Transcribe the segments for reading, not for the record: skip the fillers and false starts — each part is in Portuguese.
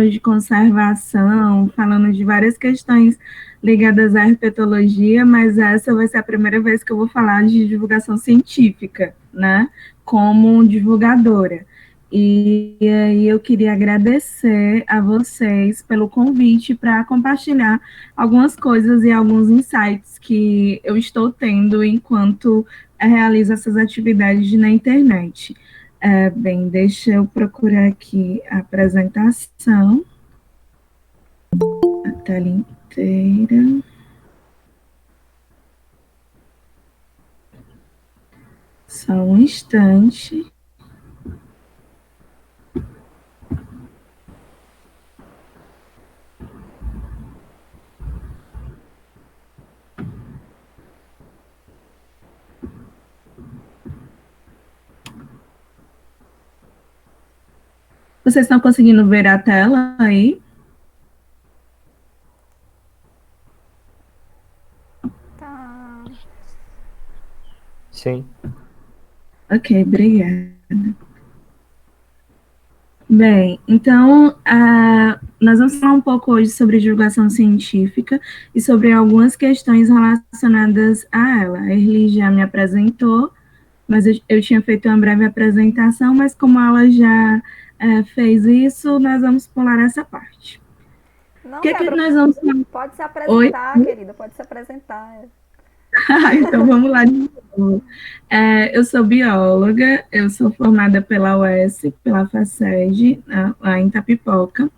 de conservação, falando de várias questões ligadas à herpetologia, mas essa vai ser a primeira vez que eu vou falar de divulgação científica, né, como divulgadora. E aí eu queria agradecer a vocês pelo convite para compartilhar algumas coisas e alguns insights que eu estou tendo enquanto realizo essas atividades na internet. Bem, deixa eu procurar aqui a apresentação, a tela inteira. Só um instante. Vocês estão conseguindo ver a tela aí? Tá. Sim. Ok, obrigada. Bem, então, nós vamos falar um pouco hoje sobre divulgação científica e sobre algumas questões relacionadas a ela. A Erli já me apresentou, mas eu tinha feito uma breve apresentação, mas como ela já fez isso, nós vamos pular essa parte. O Não, que é que Débora, nós vamos... pode se Oi? apresentar, querida, pode se apresentar. Então vamos lá de novo. Eu sou bióloga, eu sou formada pela UES, pela FACEG, lá em Itapipoca.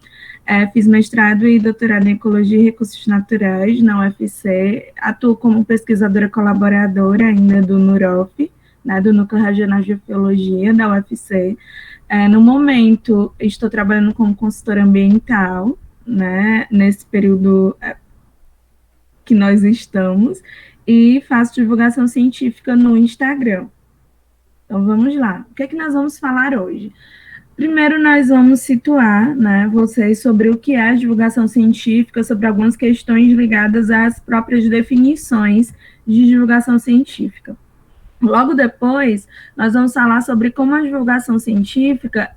Fiz mestrado e doutorado em Ecologia e Recursos Naturais na UFC. Atuo como pesquisadora colaboradora ainda do NUROF, né, do Núcleo Regional de Geofisiologia da UFC. No momento, estou trabalhando como consultora ambiental, né, nesse período que nós estamos, e faço divulgação científica no Instagram. Então, vamos lá. O que é que nós vamos falar hoje? Primeiro, nós vamos situar, né, vocês sobre o que é a divulgação científica, sobre algumas questões ligadas às próprias definições de divulgação científica. Logo depois, nós vamos falar sobre como a divulgação científica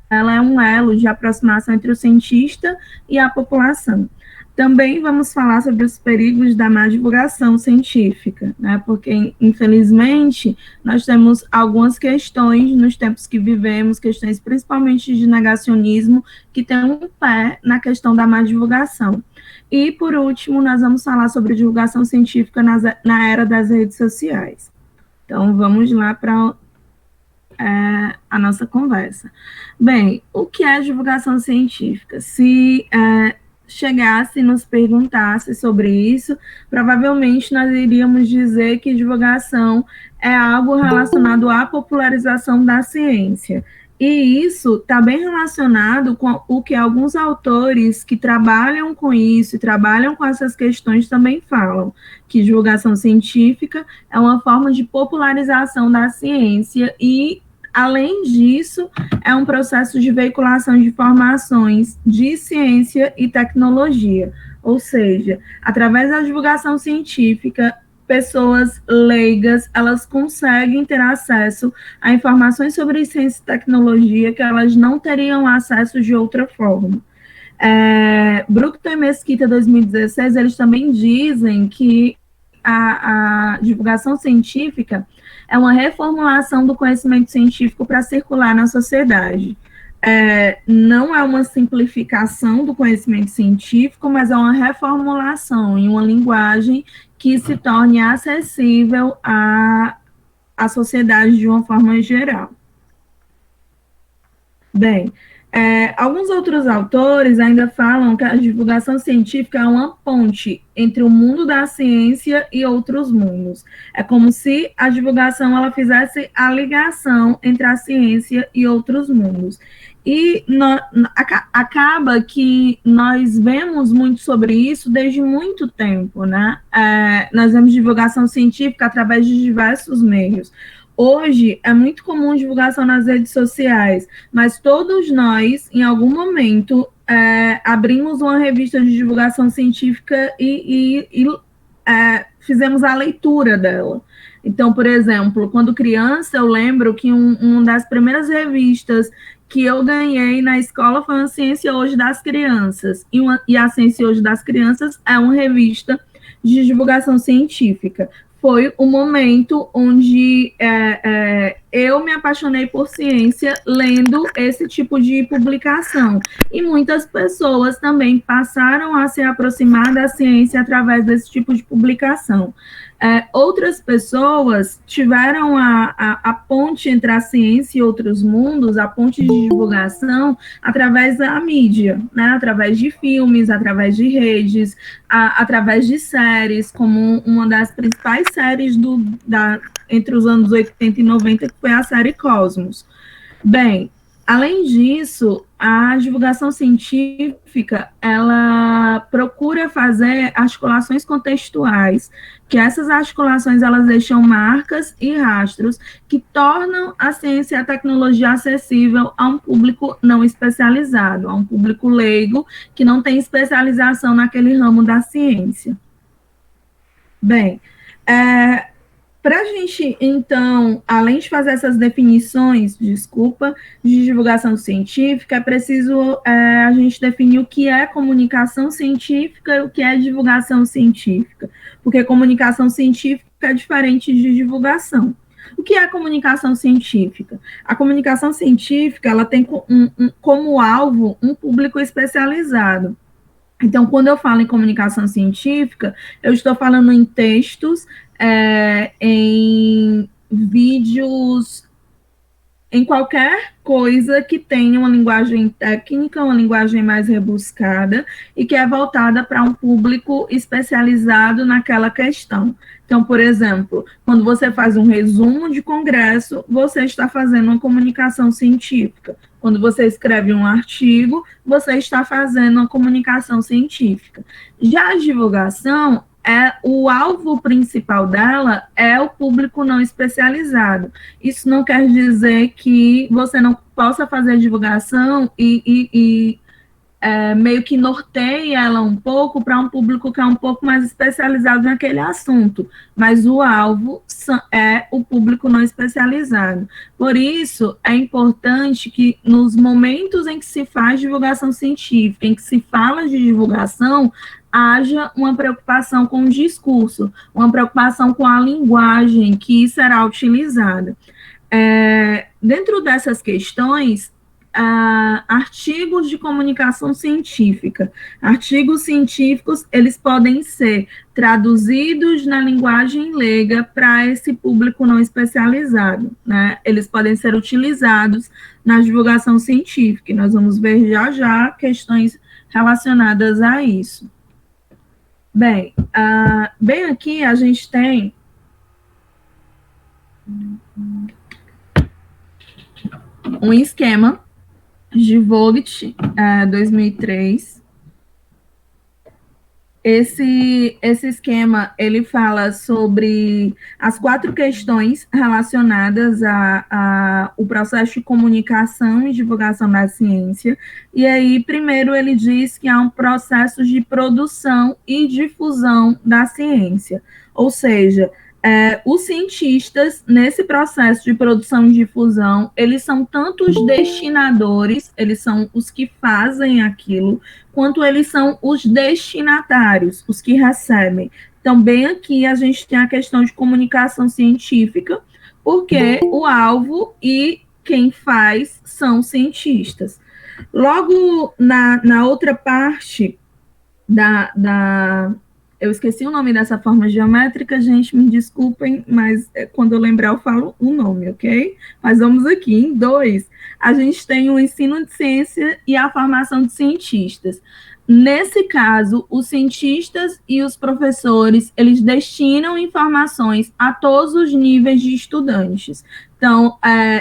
ela é um elo de aproximação entre o cientista e a população. Também vamos falar sobre os perigos da má divulgação científica, né? Porque, infelizmente, nós temos algumas questões nos tempos que vivemos, questões principalmente de negacionismo, que tem um pé na questão da má divulgação. E, por último, nós vamos falar sobre divulgação científica na era das redes sociais. Então, vamos lá para a nossa conversa. Bem, o que é divulgação científica? Se chegasse e nos perguntasse sobre isso, provavelmente nós iríamos dizer que divulgação é algo relacionado à popularização da ciência. E isso está bem relacionado com o que alguns autores que trabalham com isso, trabalham com essas questões também falam, que divulgação científica é uma forma de popularização da ciência e, além disso, é um processo de veiculação de informações de ciência e tecnologia, ou seja, através da divulgação científica, pessoas leigas, elas conseguem ter acesso a informações sobre ciência e tecnologia que elas não teriam acesso de outra forma. Bruckton e Mesquita, 2016, eles também dizem que a divulgação científica é uma reformulação do conhecimento científico para circular na sociedade. Não é uma simplificação do conhecimento científico, mas é uma reformulação em uma linguagem que se torne acessível à sociedade de uma forma geral. Bem, alguns outros autores ainda falam que a divulgação científica é uma ponte entre o mundo da ciência e outros mundos. É como se a divulgação ela fizesse a ligação entre a ciência e outros mundos. E acaba que nós vemos muito sobre isso desde muito tempo, né? Nós vemos divulgação científica através de diversos meios. Hoje é muito comum divulgação nas redes sociais, mas todos nós, em algum momento, abrimos uma revista de divulgação científica e fizemos a leitura dela. Então, por exemplo, quando criança, eu lembro que uma das primeiras revistas que eu ganhei na escola foi uma Ciência Hoje das Crianças. E a Ciência Hoje das Crianças é uma revista de divulgação científica. Foi o momento onde eu me apaixonei por ciência lendo esse tipo de publicação. E muitas pessoas também passaram a se aproximar da ciência através desse tipo de publicação. Outras pessoas tiveram a ponte entre a ciência e outros mundos, a ponte de divulgação, através da mídia, né? Através de filmes, através de redes, através de séries, como uma das principais séries entre os anos 80 e 90, que foi a série Cosmos. Bem, além disso, a divulgação científica, ela procura fazer articulações contextuais, que essas articulações, elas deixam marcas e rastros que tornam a ciência e a tecnologia acessível a um público não especializado, a um público leigo, que não tem especialização naquele ramo da ciência. Bem, para a gente, então, além de fazer essas definições, de divulgação científica, é preciso a gente definir o que é comunicação científica e o que é divulgação científica, porque comunicação científica é diferente de divulgação. O que é comunicação científica? A comunicação científica, ela tem como alvo um público especializado. Então, quando eu falo em comunicação científica, eu estou falando em textos, em vídeos, em qualquer coisa que tenha uma linguagem técnica, uma linguagem mais rebuscada e que é voltada para um público especializado naquela questão. Então, por exemplo, quando você faz um resumo de congresso, você está fazendo uma comunicação científica. Quando você escreve um artigo, você está fazendo uma comunicação científica. Já a divulgação, o alvo principal dela é o público não especializado. Isso não quer dizer que você não possa fazer divulgação e meio que norteia ela um pouco para um público que é um pouco mais especializado naquele assunto, mas o alvo é o público não especializado. Por isso, é importante que nos momentos em que se faz divulgação científica, em que se fala de divulgação, haja uma preocupação com o discurso, uma preocupação com a linguagem que será utilizada. Dentro dessas questões, artigos de comunicação científica. Artigos científicos, eles podem ser traduzidos na linguagem leiga para esse público não especializado, né? Eles podem ser utilizados na divulgação científica, e nós vamos ver já questões relacionadas a isso. Bem, bem aqui a gente tem um esquema de Vogt, 2003. Esse esquema, ele fala sobre as 4 questões relacionadas ao processo de comunicação e divulgação da ciência. E aí, primeiro, ele diz que há um processo de produção e difusão da ciência. Ou seja, os cientistas, nesse processo de produção e difusão, eles são tanto os destinadores, eles são os que fazem aquilo, quanto eles são os destinatários, os que recebem. Então, bem aqui a gente tem a questão de comunicação científica, porque o alvo e quem faz são cientistas. Logo, na outra parte eu esqueci o nome dessa forma geométrica, gente, me desculpem, mas quando eu lembrar eu falo o nome, ok? Mas vamos aqui, em 2, a gente tem o ensino de ciência e a formação de cientistas. Nesse caso, os cientistas e os professores, eles destinam informações a todos os níveis de estudantes. Então,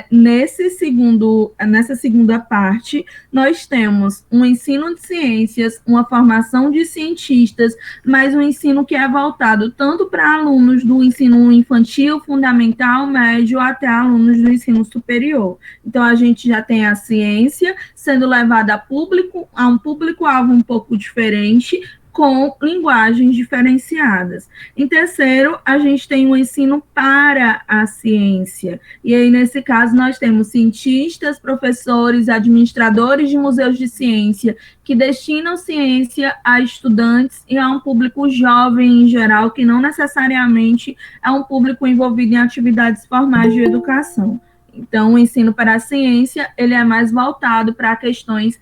nessa segunda parte, nós temos um ensino de ciências, uma formação de cientistas, mas um ensino que é voltado tanto para alunos do ensino infantil, fundamental, médio, até alunos do ensino superior. Então, a gente já tem a ciência sendo levada a um público-alvo um pouco diferente, com linguagens diferenciadas. Em terceiro, a gente tem o ensino para a ciência. E aí, nesse caso, nós temos cientistas, professores, administradores de museus de ciência, que destinam ciência a estudantes e a um público jovem em geral, que não necessariamente é um público envolvido em atividades formais de educação. Então, o ensino para a ciência, ele é mais voltado para questões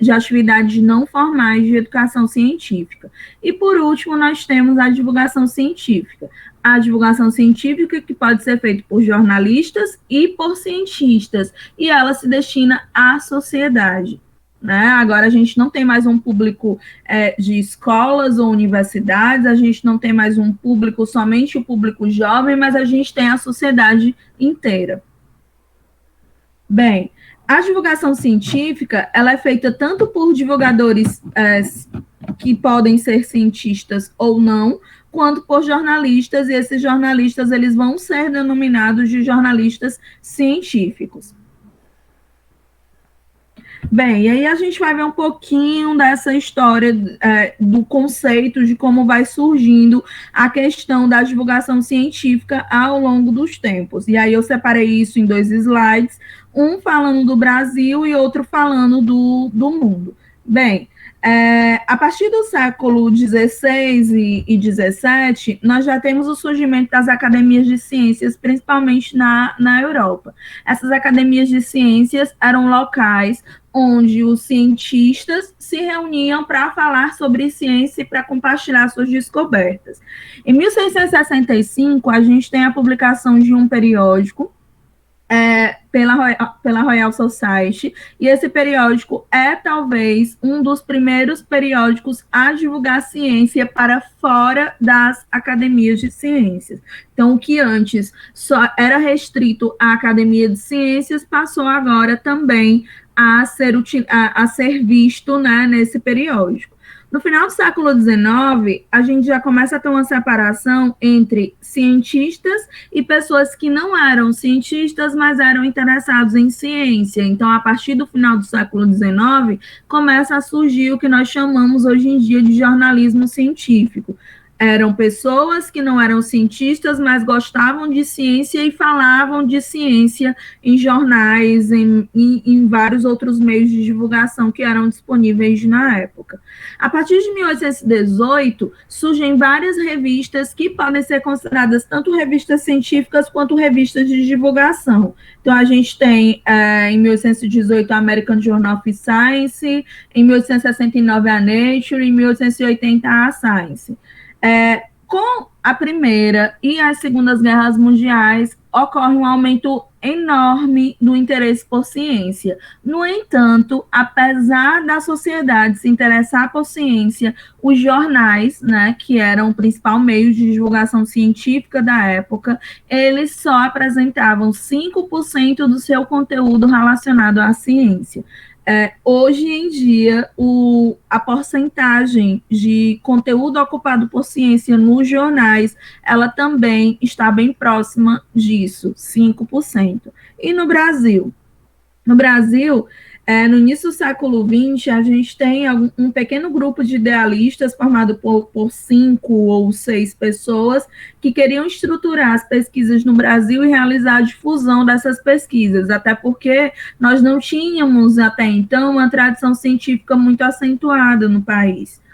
de atividades não formais de educação científica. E, por último, nós temos a divulgação científica. A divulgação científica que pode ser feita por jornalistas e por cientistas, e ela se destina à sociedade. Né? Agora, a gente não tem mais um público de escolas ou universidades, a gente não tem mais um público, somente o público jovem, mas a gente tem a sociedade inteira. Bem, a divulgação científica, ela é feita tanto por divulgadores que podem ser cientistas ou não, quanto por jornalistas, e esses jornalistas, eles vão ser denominados de jornalistas científicos. Bem, e aí a gente vai ver um pouquinho dessa história do conceito de como vai surgindo a questão da divulgação científica ao longo dos tempos. E aí eu separei isso em 2 slides, um falando do Brasil e outro falando do mundo. Bem, a partir do século XVI e XVII, nós já temos o surgimento das academias de ciências, principalmente na Europa. Essas academias de ciências eram locais onde os cientistas se reuniam para falar sobre ciência e para compartilhar suas descobertas. Em 1665, a gente tem a publicação de um periódico pela Royal Society, e esse periódico é talvez um dos primeiros periódicos a divulgar ciência para fora das academias de ciências. Então, o que antes só era restrito à Academia de Ciências, passou agora também a ser visto, né, nesse periódico. No final do século XIX, a gente já começa a ter uma separação entre cientistas e pessoas que não eram cientistas, mas eram interessados em ciência. Então, a partir do final do século XIX, começa a surgir o que nós chamamos hoje em dia de jornalismo científico. Eram pessoas que não eram cientistas, mas gostavam de ciência e falavam de ciência em jornais, em vários outros meios de divulgação que eram disponíveis na época. A partir de 1818, surgem várias revistas que podem ser consideradas tanto revistas científicas quanto revistas de divulgação. Então, a gente tem, em 1818, a American Journal of Science, em 1869, a Nature, em 1880, a Science. Com a Primeira e as Segundas Guerras Mundiais, ocorre um aumento enorme do interesse por ciência. No entanto, apesar da sociedade se interessar por ciência, os jornais, né, que eram o principal meio de divulgação científica da época, eles só apresentavam 5% do seu conteúdo relacionado à ciência. Hoje em dia, a porcentagem de conteúdo ocupado por ciência nos jornais, ela também está bem próxima disso, 5%. E no Brasil? No Brasil, no início do século XX, a gente tem um pequeno grupo de idealistas formado por 5 ou 6 pessoas que queriam estruturar as pesquisas no Brasil e realizar a difusão dessas pesquisas, até porque nós não tínhamos até então uma tradição científica muito acentuada no país.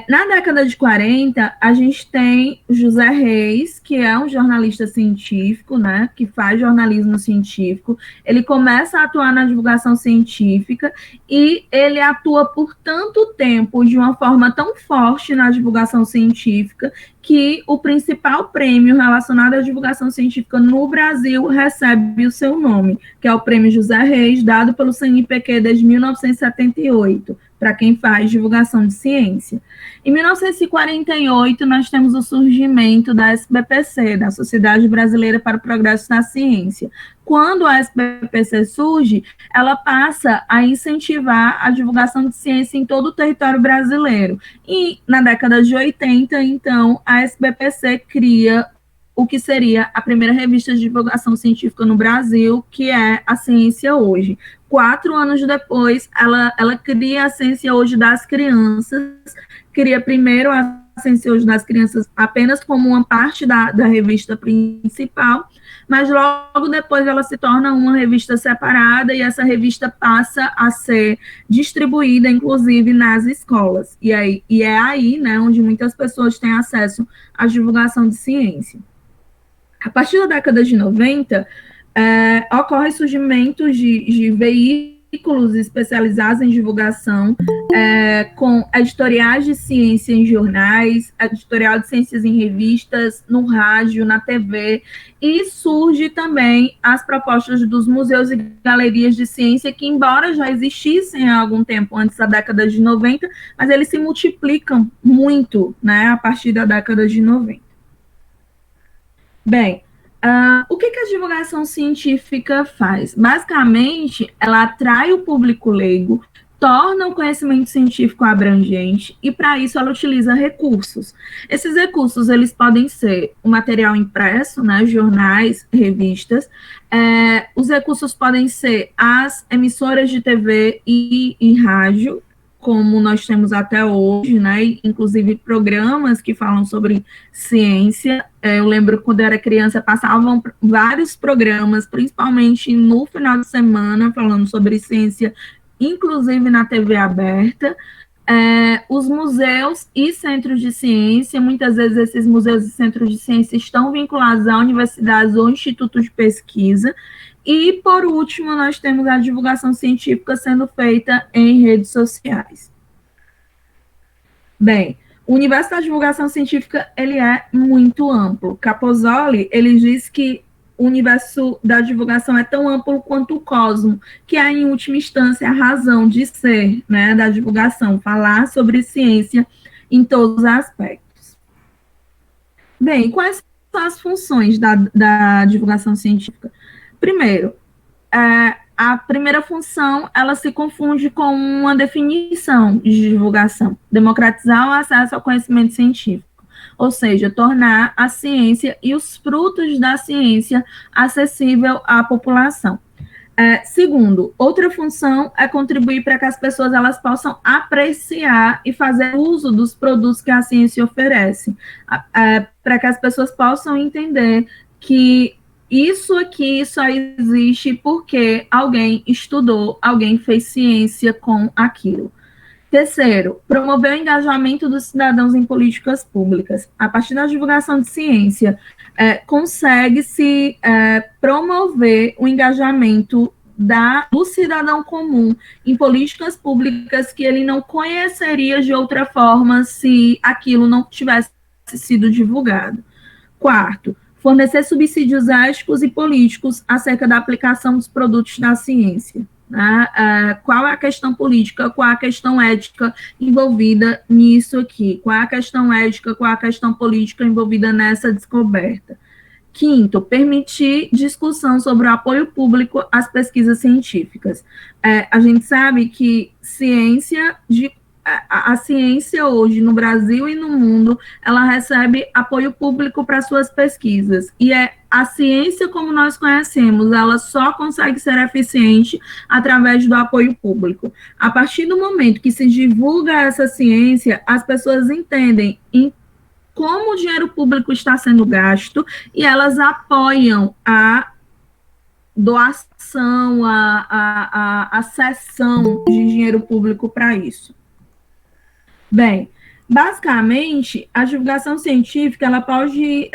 Na década de 40, a gente tem José Reis, que é um jornalista científico, né, que faz jornalismo científico. Ele começa a atuar na divulgação científica e ele atua por tanto tempo de uma forma tão forte na divulgação científica que o principal prêmio relacionado à divulgação científica no Brasil recebe o seu nome, que é o Prêmio José Reis, dado pelo CNPq desde 1978, para quem faz divulgação de ciência. Em 1948, nós temos o surgimento da SBPC, da Sociedade Brasileira para o Progresso na Ciência. Quando a SBPC surge, ela passa a incentivar a divulgação de ciência em todo o território brasileiro. E, na década de 80, então, a SBPC cria o que seria a primeira revista de divulgação científica no Brasil, que é a Ciência Hoje. 4 anos depois, ela cria a Ciência Hoje das Crianças, cria primeiro a Ciência Hoje das Crianças apenas como uma parte da revista principal, mas logo depois ela se torna uma revista separada e essa revista passa a ser distribuída, inclusive, nas escolas. E é aí, né, onde muitas pessoas têm acesso à divulgação de ciência. A partir da década de 90, ocorre o surgimento de veículos especializados em divulgação, com editoriais de ciência em jornais, editorial de ciências em revistas, no rádio, na TV, e surge também as propostas dos museus e galerias de ciência, que embora já existissem há algum tempo antes da década de 90, mas eles se multiplicam muito, né, a partir da década de 90. Bem, o que a divulgação científica faz? Basicamente, ela atrai o público leigo, torna o conhecimento científico abrangente e, para isso, ela utiliza recursos. Esses recursos, eles podem ser o material impresso, né, jornais, revistas, os recursos podem ser as emissoras de TV e rádio, como nós temos até hoje, né, inclusive programas que falam sobre ciência. Eu lembro quando eu era criança, passavam vários programas, principalmente no final de semana, falando sobre ciência, inclusive na TV aberta. Os museus e centros de ciência, muitas vezes esses museus e centros de ciência estão vinculados a universidades ou institutos de pesquisa. E, por último, nós temos a divulgação científica sendo feita em redes sociais. Bem, o universo da divulgação científica, ele é muito amplo. Capozoli, ele diz que o universo da divulgação é tão amplo quanto o cosmo, que é, em última instância, a razão de ser, né, da divulgação, falar sobre ciência em todos os aspectos. Bem, quais são as funções da divulgação científica? Primeiro, a primeira função, ela se confunde com uma definição de divulgação: democratizar o acesso ao conhecimento científico, ou seja, tornar a ciência e os frutos da ciência acessível à população. Segundo, outra função é contribuir para que as pessoas elas possam apreciar e fazer uso dos produtos que a ciência oferece, para que as pessoas possam entender que isso aqui só existe porque alguém estudou, alguém fez ciência com aquilo. Terceiro, promover o engajamento dos cidadãos em políticas públicas. A partir da divulgação de ciência, consegue-se promover o engajamento do cidadão comum em políticas públicas que ele não conheceria de outra forma se aquilo não tivesse sido divulgado. Quarto, fornecer subsídios éticos e políticos acerca da aplicação dos produtos da ciência. Qual é a questão política, qual é a questão ética envolvida nisso aqui? Qual é a questão ética, qual é a questão política envolvida nessa descoberta? Quinto, permitir discussão sobre o apoio público às pesquisas científicas. A gente sabe que a ciência hoje no Brasil e no mundo, ela recebe apoio público para suas pesquisas, e a ciência como nós conhecemos, ela só consegue ser eficiente através do apoio público. A partir do momento que se divulga essa ciência, as pessoas entendem como o dinheiro público está sendo gasto e elas apoiam a doação, a cessão de dinheiro público para isso. Bem, basicamente, a divulgação científica ela pode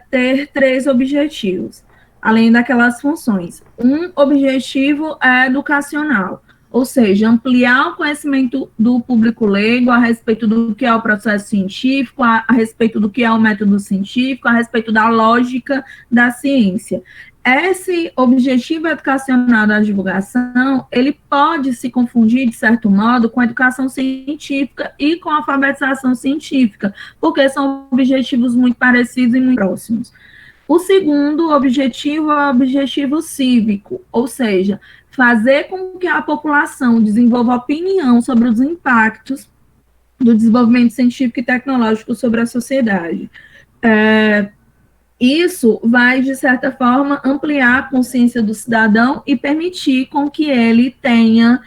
ter 3 objetivos, além daquelas funções. Um objetivo é educacional, ou seja, ampliar o conhecimento do público leigo a respeito do que é o processo científico, a respeito do que é o método científico, a respeito da lógica da ciência. Esse objetivo educacional da divulgação, ele pode se confundir, de certo modo, com a educação científica e com a alfabetização científica, porque são objetivos muito parecidos e muito próximos. O segundo objetivo é o objetivo cívico, ou seja, fazer com que a população desenvolva opinião sobre os impactos do desenvolvimento científico e tecnológico sobre a sociedade. Isso vai, de certa forma, ampliar a consciência do cidadão e permitir com que ele tenha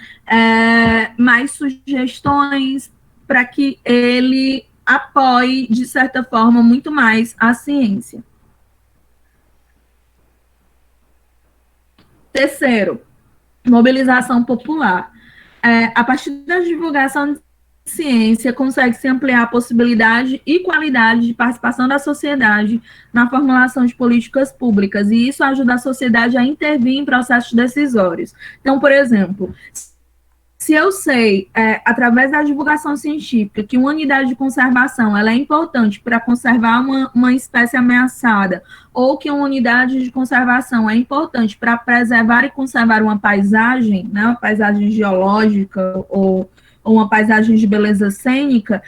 mais sugestões para que ele apoie, de certa forma, muito mais a ciência. Terceiro, mobilização popular. A partir da divulgação de ciência, consegue-se ampliar a possibilidade e qualidade de participação da sociedade na formulação de políticas públicas, e isso ajuda a sociedade a intervir em processos decisórios. Então, por exemplo, se eu sei, através da divulgação científica, que uma unidade de conservação ela é importante para conservar uma espécie ameaçada, ou que uma unidade de conservação é importante para preservar e conservar uma paisagem, né, uma paisagem geológica ou uma paisagem de beleza cênica,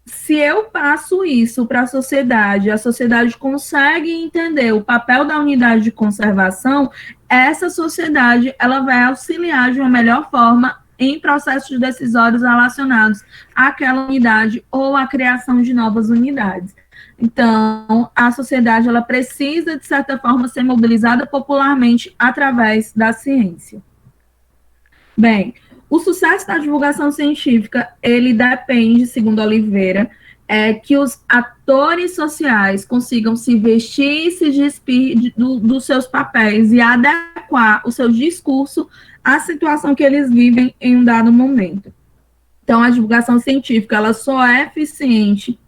se eu passo isso para a sociedade consegue entender o papel da unidade de conservação, essa sociedade ela vai auxiliar de uma melhor forma em processos decisórios relacionados àquela unidade ou à criação de novas unidades. Então, a sociedade ela precisa, de certa forma, ser mobilizada popularmente através da ciência. Bem, o sucesso da divulgação científica, ele depende, segundo Oliveira, que os atores sociais consigam se vestir e se despir dos seus papéis e adequar o seu discurso à situação que eles vivem em um dado momento. Então, a divulgação científica, ela só é eficiente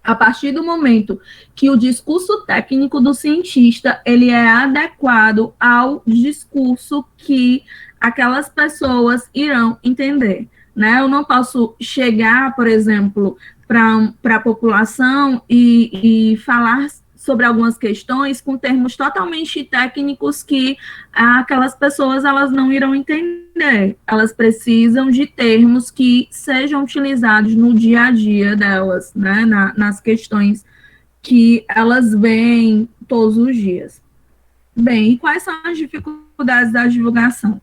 a partir do momento que o discurso técnico do cientista, ele é adequado ao discurso que aquelas pessoas irão entender, né? Eu não posso chegar, por exemplo, para a população e falar sobre algumas questões com termos totalmente técnicos que aquelas pessoas elas não irão entender. Elas precisam de termos que sejam utilizados no dia a dia delas, né? Nas questões que elas veem todos os dias. Bem, e quais são as dificuldades da divulgação?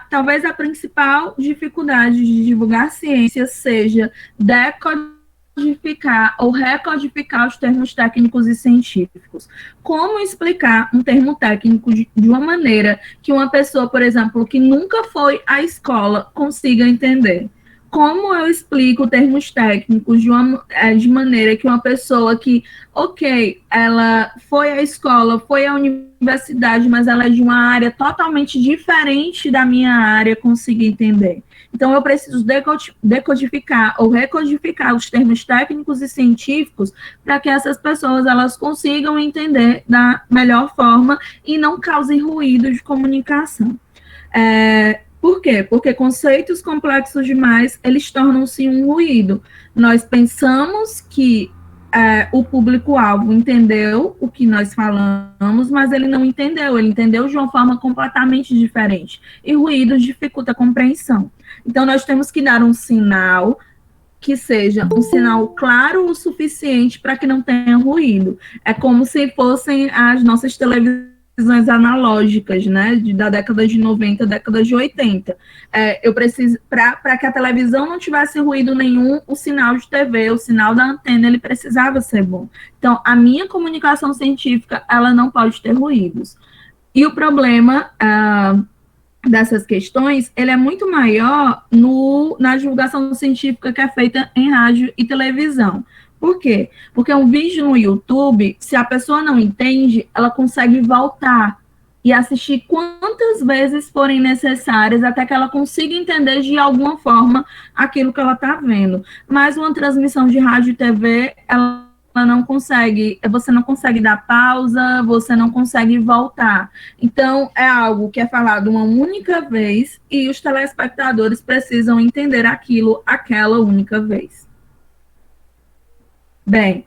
Talvez a principal dificuldade de divulgar ciência seja decodificar ou recodificar os termos técnicos e científicos. Como explicar um termo técnico de uma maneira que uma pessoa, por exemplo, que nunca foi à escola, consiga entender? Como eu explico termos técnicos de maneira que uma pessoa que, ok, ela foi à escola, foi à universidade, mas ela é de uma área totalmente diferente da minha área, consiga entender? Então, eu preciso decodificar ou recodificar os termos técnicos e científicos para que essas pessoas elas consigam entender da melhor forma e não causem ruído de comunicação. Por quê? Porque conceitos complexos demais, eles tornam-se um ruído. Nós pensamos que o público-alvo entendeu o que nós falamos, mas ele não entendeu, ele entendeu de uma forma completamente diferente. E ruído dificulta a compreensão. Então, nós temos que dar um sinal que seja um sinal claro o suficiente para que não tenha ruído. É como se fossem as nossas televisões analógicas, né, da década de 90, década de 80. Eu preciso, para que a televisão não tivesse ruído nenhum, o sinal de TV, o sinal da antena, ele precisava ser bom. Então, a minha comunicação científica, ela não pode ter ruídos. E o problema dessas questões, ele é muito maior na divulgação científica que é feita em rádio e televisão. Por quê? Porque um vídeo no YouTube, se a pessoa não entende, ela consegue voltar e assistir quantas vezes forem necessárias até que ela consiga entender de alguma forma aquilo que ela está vendo. Mas uma transmissão de rádio e TV, ela não consegue, você não consegue dar pausa, você não consegue voltar. Então, é algo que é falado uma única vez e os telespectadores precisam entender aquilo aquela única vez. Bem,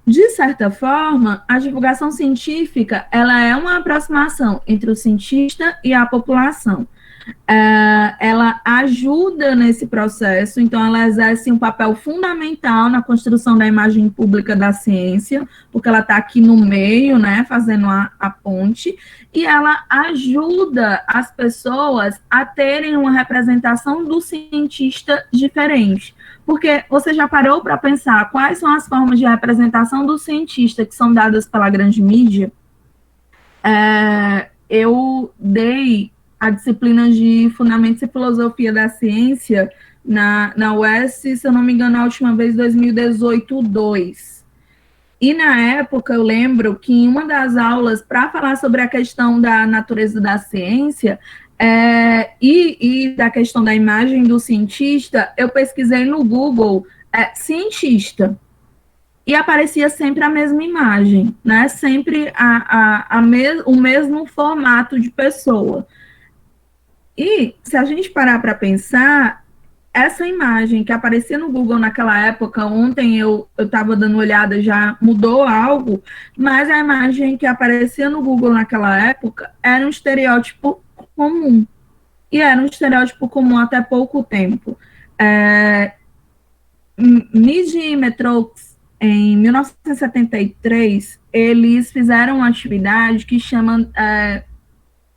de certa forma, a divulgação científica ela é uma aproximação entre o cientista e a população. ela ajuda nesse processo, então ela exerce um papel fundamental na construção da imagem pública da ciência, porque ela está aqui no meio, né, fazendo a ponte, e ela ajuda as pessoas a terem uma representação do cientista diferente. Porque você já parou para pensar quais são as formas de representação do cientista que são dadas pela grande mídia? Eu dei a disciplina de Fundamentos e Filosofia da Ciência na UES, se eu não me engano, a última vez, 2018-2. E na época, eu lembro que em uma das aulas, para falar sobre a questão da natureza da ciência e da questão da imagem do cientista, eu pesquisei no Google cientista. E aparecia sempre a mesma imagem, né? Sempre o mesmo formato de pessoa. E se a gente parar para pensar, essa imagem que aparecia no Google naquela época, ontem eu estava dando uma olhada, já mudou algo, mas a imagem que aparecia no Google naquela época era um estereótipo comum. E era um estereótipo comum até pouco tempo. Midi e Metrox, em 1973, eles fizeram uma atividade que chama,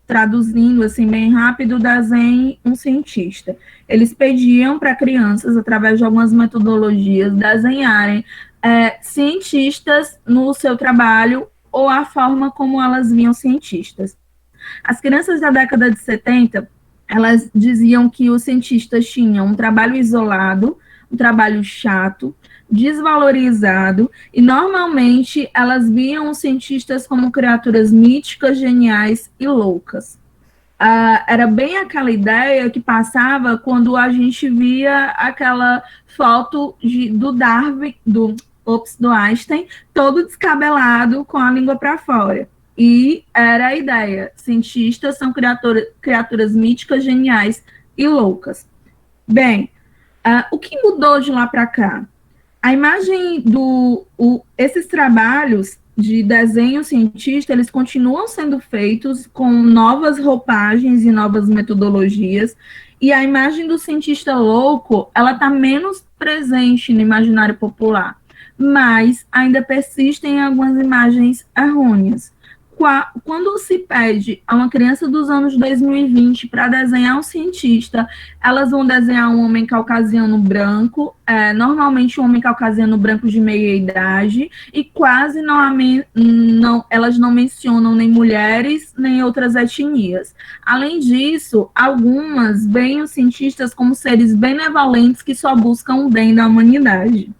traduzindo assim bem rápido, desenhe um cientista. Eles pediam para crianças, através de algumas metodologias, desenharem cientistas no seu trabalho ou a forma como elas viam cientistas. As crianças da década de 70, elas diziam que os cientistas tinham um trabalho isolado, um trabalho chato, desvalorizado, e normalmente elas viam os cientistas como criaturas míticas, geniais e loucas. Era bem aquela ideia que passava quando a gente via aquela foto do Darwin, do Einstein, todo descabelado, com a língua para fora. E era a ideia: cientistas são criaturas míticas, geniais e loucas. Bem, o que mudou de lá para cá? A imagem esses trabalhos de desenho cientista, eles continuam sendo feitos com novas roupagens e novas metodologias, e a imagem do cientista louco, ela está menos presente no imaginário popular, mas ainda persistem algumas imagens errôneas. Quando se pede a uma criança dos anos 2020 para desenhar um cientista, elas vão desenhar um homem caucasiano branco, normalmente um homem caucasiano branco de meia idade, e quase elas não mencionam nem mulheres, nem outras etnias. Além disso, algumas veem os cientistas como seres benevolentes que só buscam o bem da humanidade.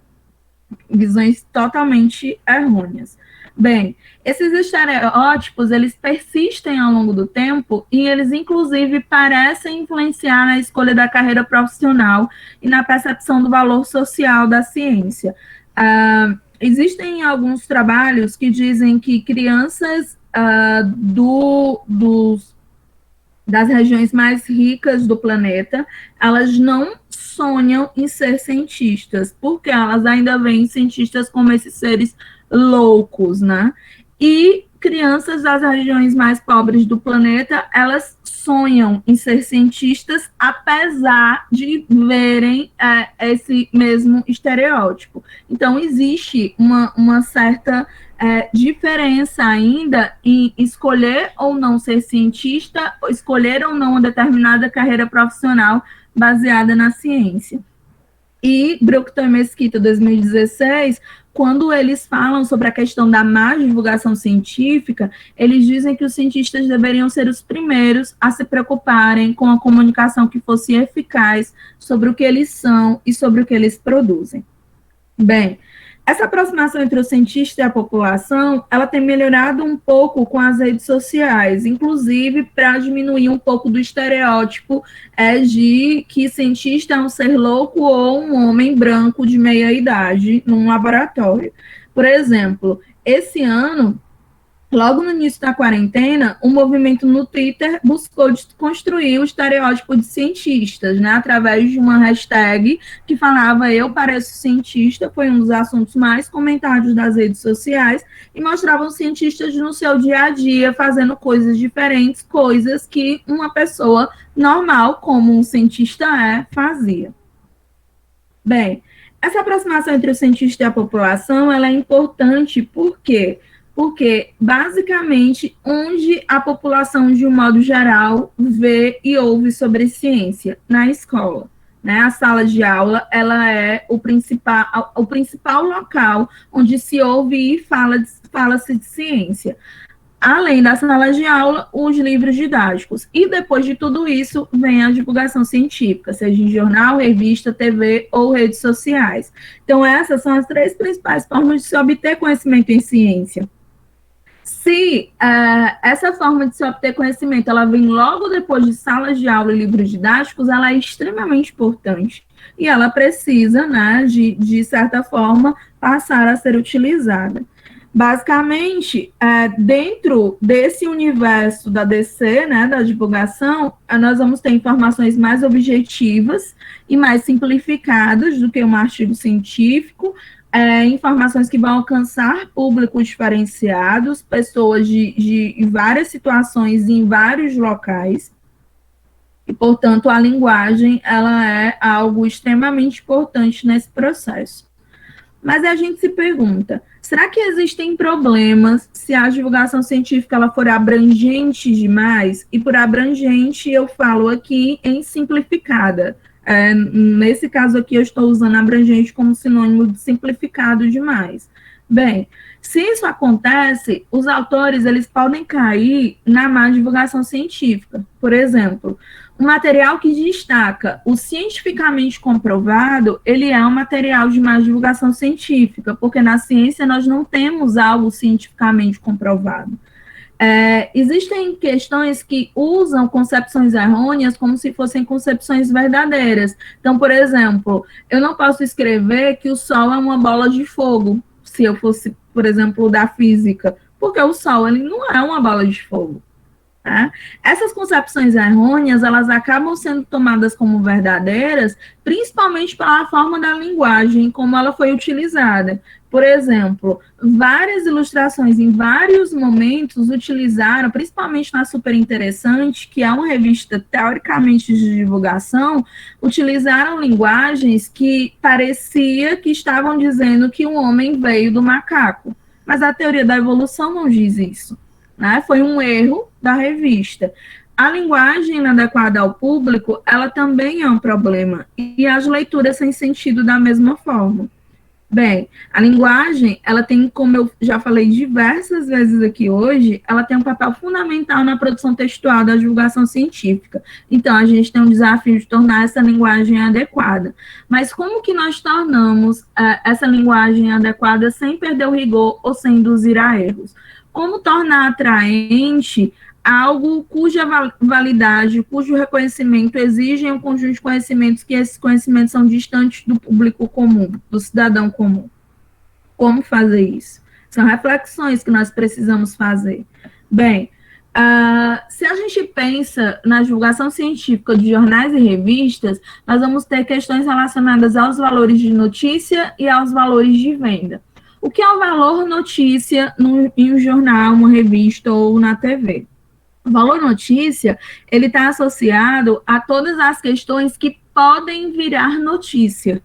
Visões totalmente errôneas. Bem, esses estereótipos, eles persistem ao longo do tempo e eles, inclusive, parecem influenciar na escolha da carreira profissional e na percepção do valor social da ciência. Existem alguns trabalhos que dizem que crianças das regiões mais ricas do planeta, elas não sonham em ser cientistas, porque elas ainda veem cientistas como esses seres loucos, né? E crianças das regiões mais pobres do planeta, elas sonham em ser cientistas, apesar de verem esse mesmo estereótipo. Então, existe uma certa diferença ainda em escolher ou não ser cientista, ou escolher ou não uma determinada carreira profissional baseada na ciência. E Brookton e Mesquita, 2016, quando eles falam sobre a questão da má divulgação científica, eles dizem que os cientistas deveriam ser os primeiros a se preocuparem com a comunicação que fosse eficaz sobre o que eles são e sobre o que eles produzem. Bem, essa aproximação entre o cientista e a população, ela tem melhorado um pouco com as redes sociais, inclusive para diminuir um pouco do estereótipo de que cientista é um ser louco ou um homem branco de meia idade num laboratório. Por exemplo, esse ano logo no início da quarentena, o movimento no Twitter buscou construir o estereótipo de cientistas, né, através de uma hashtag que falava "Eu pareço cientista", foi um dos assuntos mais comentados das redes sociais, e mostravam cientistas no seu dia a dia fazendo coisas diferentes, coisas que uma pessoa normal, como um cientista fazia. Bem, essa aproximação entre o cientista e a população, ela é importante, por quê? Porque, basicamente, onde a população, de um modo geral, vê e ouve sobre ciência? Na escola. Né? A sala de aula, ela é o principal local onde se ouve e fala-se de ciência. Além da sala de aula, os livros didáticos. E depois de tudo isso, vem a divulgação científica, seja em jornal, revista, TV ou redes sociais. Então, essas são as três principais formas de se obter conhecimento em ciência. Se essa forma de se obter conhecimento ela vem logo depois de salas de aula e livros didáticos, ela é extremamente importante. E ela precisa, né, de certa forma, passar a ser utilizada. Basicamente, dentro desse universo da DC, né, da divulgação, nós vamos ter informações mais objetivas e mais simplificadas do que um artigo científico, informações que vão alcançar públicos diferenciados, pessoas de várias situações em vários locais, e, portanto, a linguagem ela é algo extremamente importante nesse processo. Mas a gente se pergunta, será que existem problemas se a divulgação científica ela for abrangente demais? E por abrangente eu falo aqui em simplificada. Nesse caso aqui eu estou usando abrangente como sinônimo de simplificado demais. Bem, se isso acontece, os autores eles podem cair na má divulgação científica. Por exemplo, um material que destaca o cientificamente comprovado, ele é um material de má divulgação científica, porque na ciência nós não temos algo cientificamente comprovado. Existem questões que usam concepções errôneas como se fossem concepções verdadeiras. Então, por exemplo, eu não posso escrever que o Sol é uma bola de fogo, se eu fosse, por exemplo, da física, porque o Sol ele não é uma bola de fogo. Tá? Essas concepções errôneas, elas acabam sendo tomadas como verdadeiras, principalmente pela forma da linguagem, como ela foi utilizada. Por exemplo, várias ilustrações em vários momentos utilizaram, principalmente na Super Interessante, que é uma revista teoricamente de divulgação, utilizaram linguagens que parecia que estavam dizendo que o homem veio do macaco. Mas a teoria da evolução não diz isso. Né? Foi um erro da revista. A linguagem inadequada ao público, ela também é um problema, e as leituras sem sentido da mesma forma. Bem, a linguagem, ela tem, como eu já falei diversas vezes aqui hoje, ela tem um papel fundamental na produção textual da divulgação científica. Então, a gente tem um desafio de tornar essa linguagem adequada. Mas como que nós tornamos essa linguagem adequada sem perder o rigor ou sem induzir a erros? Como tornar atraente algo cuja validade, cujo reconhecimento exigem um conjunto de conhecimentos que esses conhecimentos são distantes do público comum, do cidadão comum. Como fazer isso? São reflexões que nós precisamos fazer. Bem, se a gente pensa na divulgação científica de jornais e revistas, nós vamos ter questões relacionadas aos valores de notícia e aos valores de venda. O que é o valor notícia em um jornal, uma revista ou na TV? O valor notícia, ele está associado a todas as questões que podem virar notícia.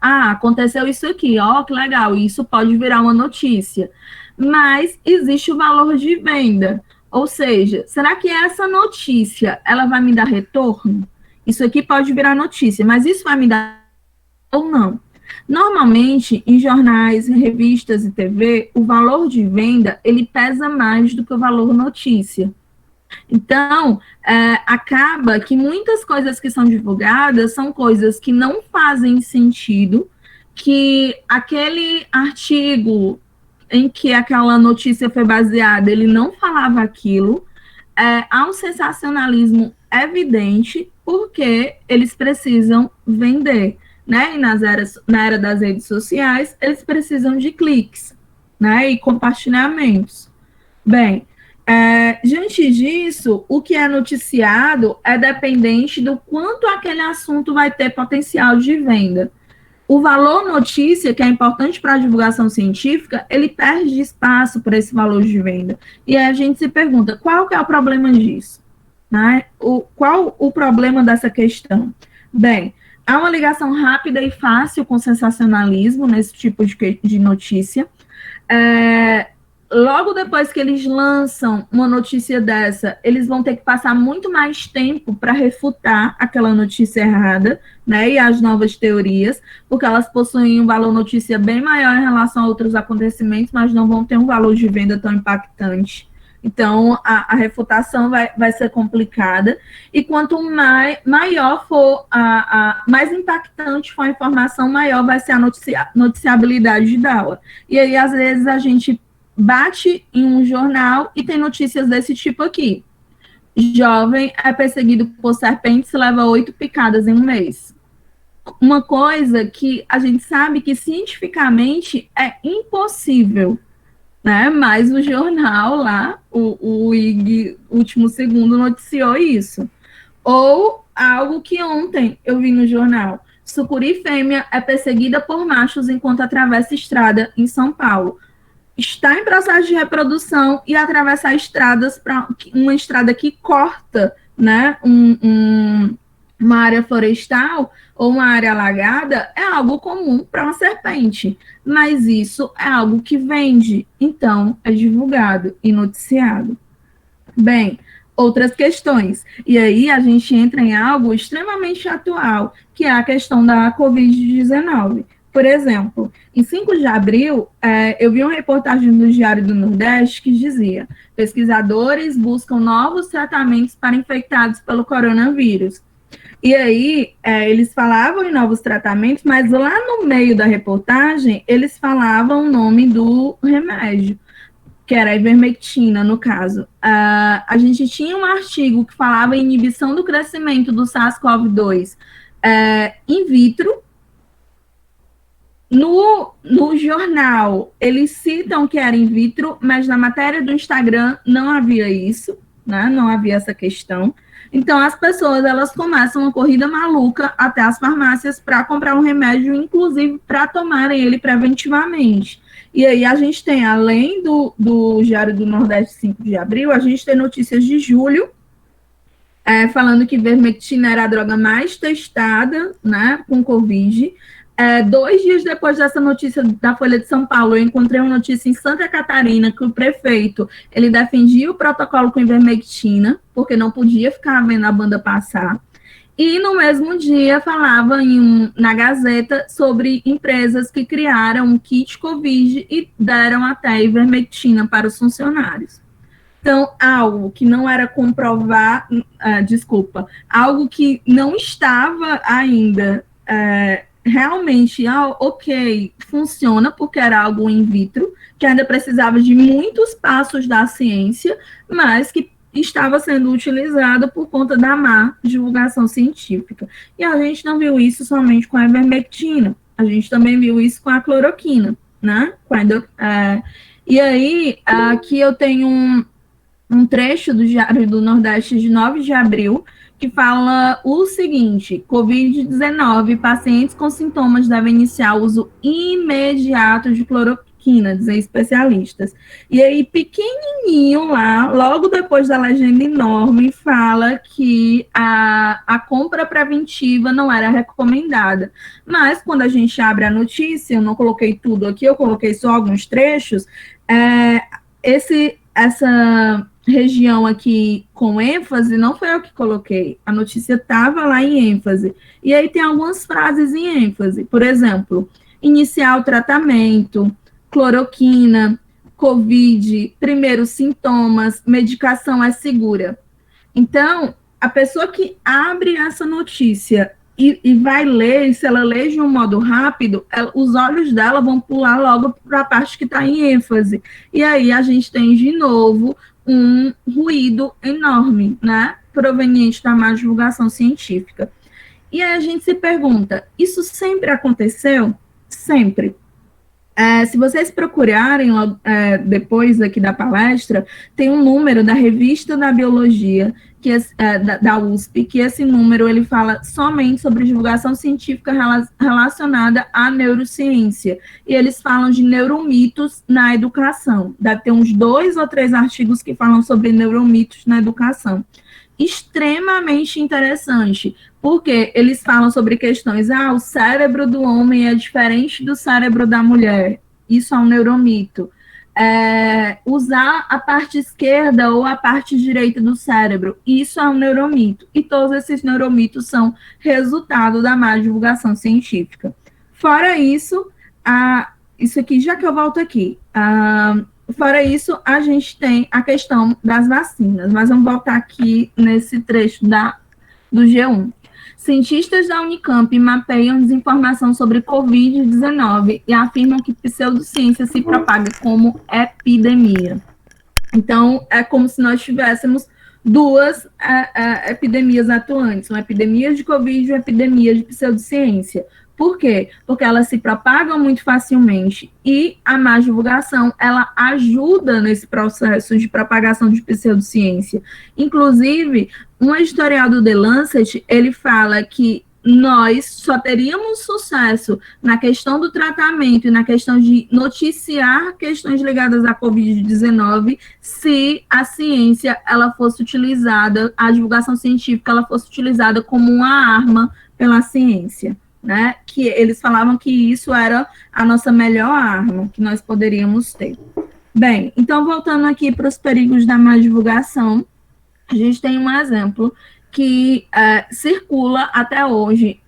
Aconteceu isso aqui, que legal, isso pode virar uma notícia. Mas existe o valor de venda. Ou seja, será que essa notícia, ela vai me dar retorno? Isso aqui pode virar notícia, mas isso vai me dar ou não? Normalmente, em jornais, revistas e TV, o valor de venda, ele pesa mais do que o valor notícia. Então, acaba que muitas coisas que são divulgadas são coisas que não fazem sentido, que aquele artigo em que aquela notícia foi baseada, ele não falava aquilo, há um sensacionalismo evidente, porque eles precisam vender. Né? E na era das redes sociais, eles precisam de cliques. né, e compartilhamentos. Bem, diante disso, o que é noticiado é dependente do quanto aquele assunto vai ter potencial de venda. O valor notícia, que é importante para a divulgação científica, ele perde espaço para esse valor de venda. E aí a gente se pergunta, qual que é o problema disso? Né? Qual o problema dessa questão? Bem, há uma ligação rápida e fácil com sensacionalismo nesse tipo de notícia. Logo depois que eles lançam uma notícia dessa, eles vão ter que passar muito mais tempo para refutar aquela notícia errada, né, e as novas teorias, porque elas possuem um valor notícia bem maior em relação a outros acontecimentos, mas não vão ter um valor de venda tão impactante. Então, a refutação vai ser complicada, e quanto maior for, mais impactante for a informação, maior vai ser a noticiabilidade dela. E aí, às vezes, a gente bate em um jornal e tem notícias desse tipo aqui. Jovem é perseguido por serpentes e leva 8 picadas em um mês. Uma coisa que a gente sabe que cientificamente é impossível, né? Mas o jornal lá, o IG Último Segundo, noticiou isso. Ou algo que ontem eu vi no jornal. Sucuri fêmea é perseguida por machos enquanto atravessa estrada em São Paulo. Está em processo de reprodução e atravessar estradas para uma estrada que corta, né, uma área florestal ou uma área alagada é algo comum para uma serpente, mas isso é algo que vende, então é divulgado e noticiado. Bem, outras questões. E aí a gente entra em algo extremamente atual, que é a questão da Covid-19. Por exemplo, em 5 de abril, eu vi uma reportagem do Diário do Nordeste que dizia: pesquisadores buscam novos tratamentos para infectados pelo coronavírus. E aí, eles falavam em novos tratamentos, mas lá no meio da reportagem, eles falavam o nome do remédio, que era a ivermectina, no caso. A gente tinha um artigo que falava em inibição do crescimento do SARS-CoV-2 in vitro. No jornal, eles citam que era in vitro, mas na matéria do Instagram não havia isso, né? Não havia essa questão. Então, as pessoas, elas começam uma corrida maluca até as farmácias para comprar um remédio, inclusive para tomarem ele preventivamente. E aí a gente tem, além do Diário do Nordeste 5 de abril, a gente tem notícias de julho, falando que ivermectina era a droga mais testada, né, com Covid. 2 dias depois dessa notícia da Folha de São Paulo, eu encontrei uma notícia em Santa Catarina que o prefeito, ele defendia o protocolo com ivermectina, porque não podia ficar vendo a banda passar. E no mesmo dia falava na Gazeta sobre empresas que criaram um kit Covid e deram até ivermectina para os funcionários. Então, algo que não era algo que não estava ainda realmente, ok, funciona, porque era algo in vitro, que ainda precisava de muitos passos da ciência, mas que estava sendo utilizado por conta da má divulgação científica. E a gente não viu isso somente com a ivermectina, a gente também viu isso com a cloroquina, né? E aí, aqui eu tenho um trecho do Diário do Nordeste de 9 de abril, que fala o seguinte: Covid-19, pacientes com sintomas devem iniciar o uso imediato de cloroquina, dizem especialistas. E aí, pequenininho lá, logo depois da legenda enorme, fala que a compra preventiva não era recomendada. Mas, quando a gente abre a notícia, eu não coloquei tudo aqui, eu coloquei só alguns trechos, essa região aqui com ênfase, não foi eu que coloquei, a notícia estava lá em ênfase, e aí tem algumas frases em ênfase, por exemplo, iniciar o tratamento, cloroquina, Covid, primeiros sintomas, medicação é segura. Então, a pessoa que abre essa notícia e vai ler, e se ela lê de um modo rápido, os olhos dela vão pular logo para a parte que está em ênfase, e aí a gente tem de novo um ruído enorme, né, proveniente da má divulgação científica. E aí a gente se pergunta, isso sempre aconteceu? Sempre. Se vocês procurarem depois aqui da palestra, tem um número da Revista da Biologia, que da USP, que esse número ele fala somente sobre divulgação científica relacionada à neurociência. E eles falam de neuromitos na educação. Deve ter uns 2 ou 3 artigos que falam sobre neuromitos na educação. Extremamente interessante, porque eles falam sobre questões, o cérebro do homem é diferente do cérebro da mulher, isso é um neuromito. Usar a parte esquerda ou a parte direita do cérebro, isso é um neuromito, e todos esses neuromitos são resultado da má divulgação científica. Fora isso, isso aqui, já que eu volto aqui, fora isso, a gente tem a questão das vacinas, mas vamos voltar aqui nesse trecho do G1. Cientistas da Unicamp mapeiam desinformação sobre Covid-19 e afirmam que pseudociência se propaga como epidemia. Então, é como se nós tivéssemos 2 epidemias atuantes, uma epidemia de Covid e uma epidemia de pseudociência. Por quê? Porque elas se propagam muito facilmente e a má divulgação, ela ajuda nesse processo de propagação de pseudociência. Inclusive, um editorial do The Lancet, ele fala que nós só teríamos sucesso na questão do tratamento e na questão de noticiar questões ligadas à Covid-19 se a ciência, ela fosse utilizada, a divulgação científica, ela fosse utilizada como uma arma pela ciência. Né, que eles falavam que isso era a nossa melhor arma que nós poderíamos ter. Bem, então voltando aqui para os perigos da má divulgação, a gente tem um exemplo que circula até hoje,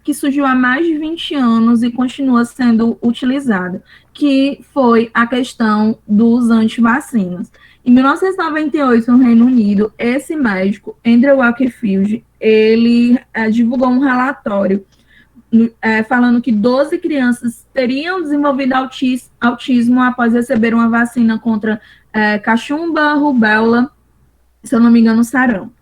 que surgiu há mais de 20 anos e continua sendo utilizado, que foi a questão dos antivacinas. Em 1998, no Reino Unido, esse médico, Andrew Wakefield, ele divulgou um relatório falando que 12 crianças teriam desenvolvido autismo após receber uma vacina contra cachumba, rubéola, se eu não me engano, sarampo.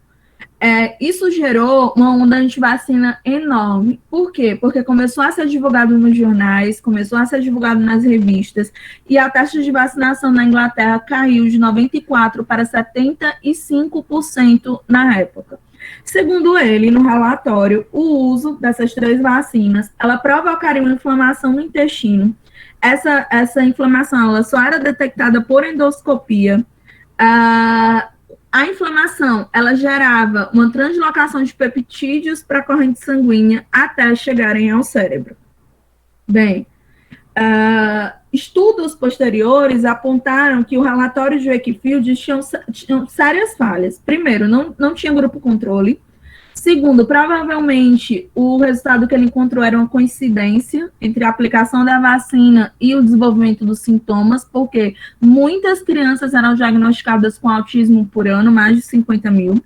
Isso gerou uma onda antivacina enorme. Por quê? Porque começou a ser divulgado nos jornais, começou a ser divulgado nas revistas, e a taxa de vacinação na Inglaterra caiu de 94% para 75% na época. Segundo ele, no relatório, o uso dessas 3 vacinas, ela provocaria uma inflamação no intestino. Essa inflamação, ela só era detectada por endoscopia. A inflamação, ela gerava uma translocação de peptídeos para a corrente sanguínea até chegarem ao cérebro. Bem, estudos posteriores apontaram que o relatório de Wakefield tinha sérias falhas. Primeiro, não tinha grupo controle. Segundo, provavelmente o resultado que ele encontrou era uma coincidência entre a aplicação da vacina e o desenvolvimento dos sintomas, porque muitas crianças eram diagnosticadas com autismo por ano, mais de 50 mil.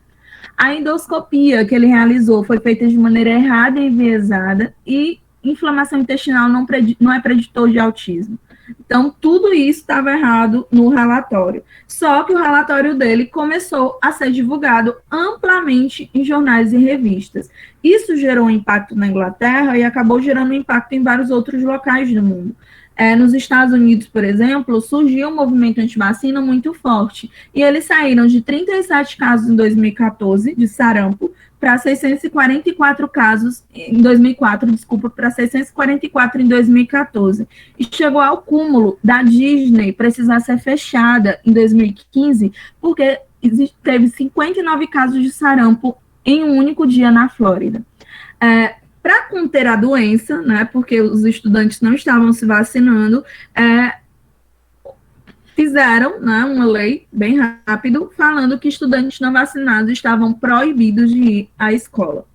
A endoscopia que ele realizou foi feita de maneira errada e enviesada, e inflamação intestinal não é preditor de autismo. Então, tudo isso estava errado no relatório. Só que o relatório dele começou a ser divulgado amplamente em jornais e revistas. Isso gerou um impacto na Inglaterra e acabou gerando um impacto em vários outros locais do mundo. Nos Estados Unidos, por exemplo, surgiu um movimento antivacina muito forte. E eles saíram de 37 casos em 2014 de sarampo para 644 casos em 2004, para 644 em 2014. E chegou ao cúmulo da Disney precisar ser fechada em 2015, porque teve 59 casos de sarampo em um único dia na Flórida. Para conter a doença, né, porque os estudantes não estavam se vacinando, fizeram, né, uma lei bem rápido falando que estudantes não vacinados estavam proibidos de ir à escola.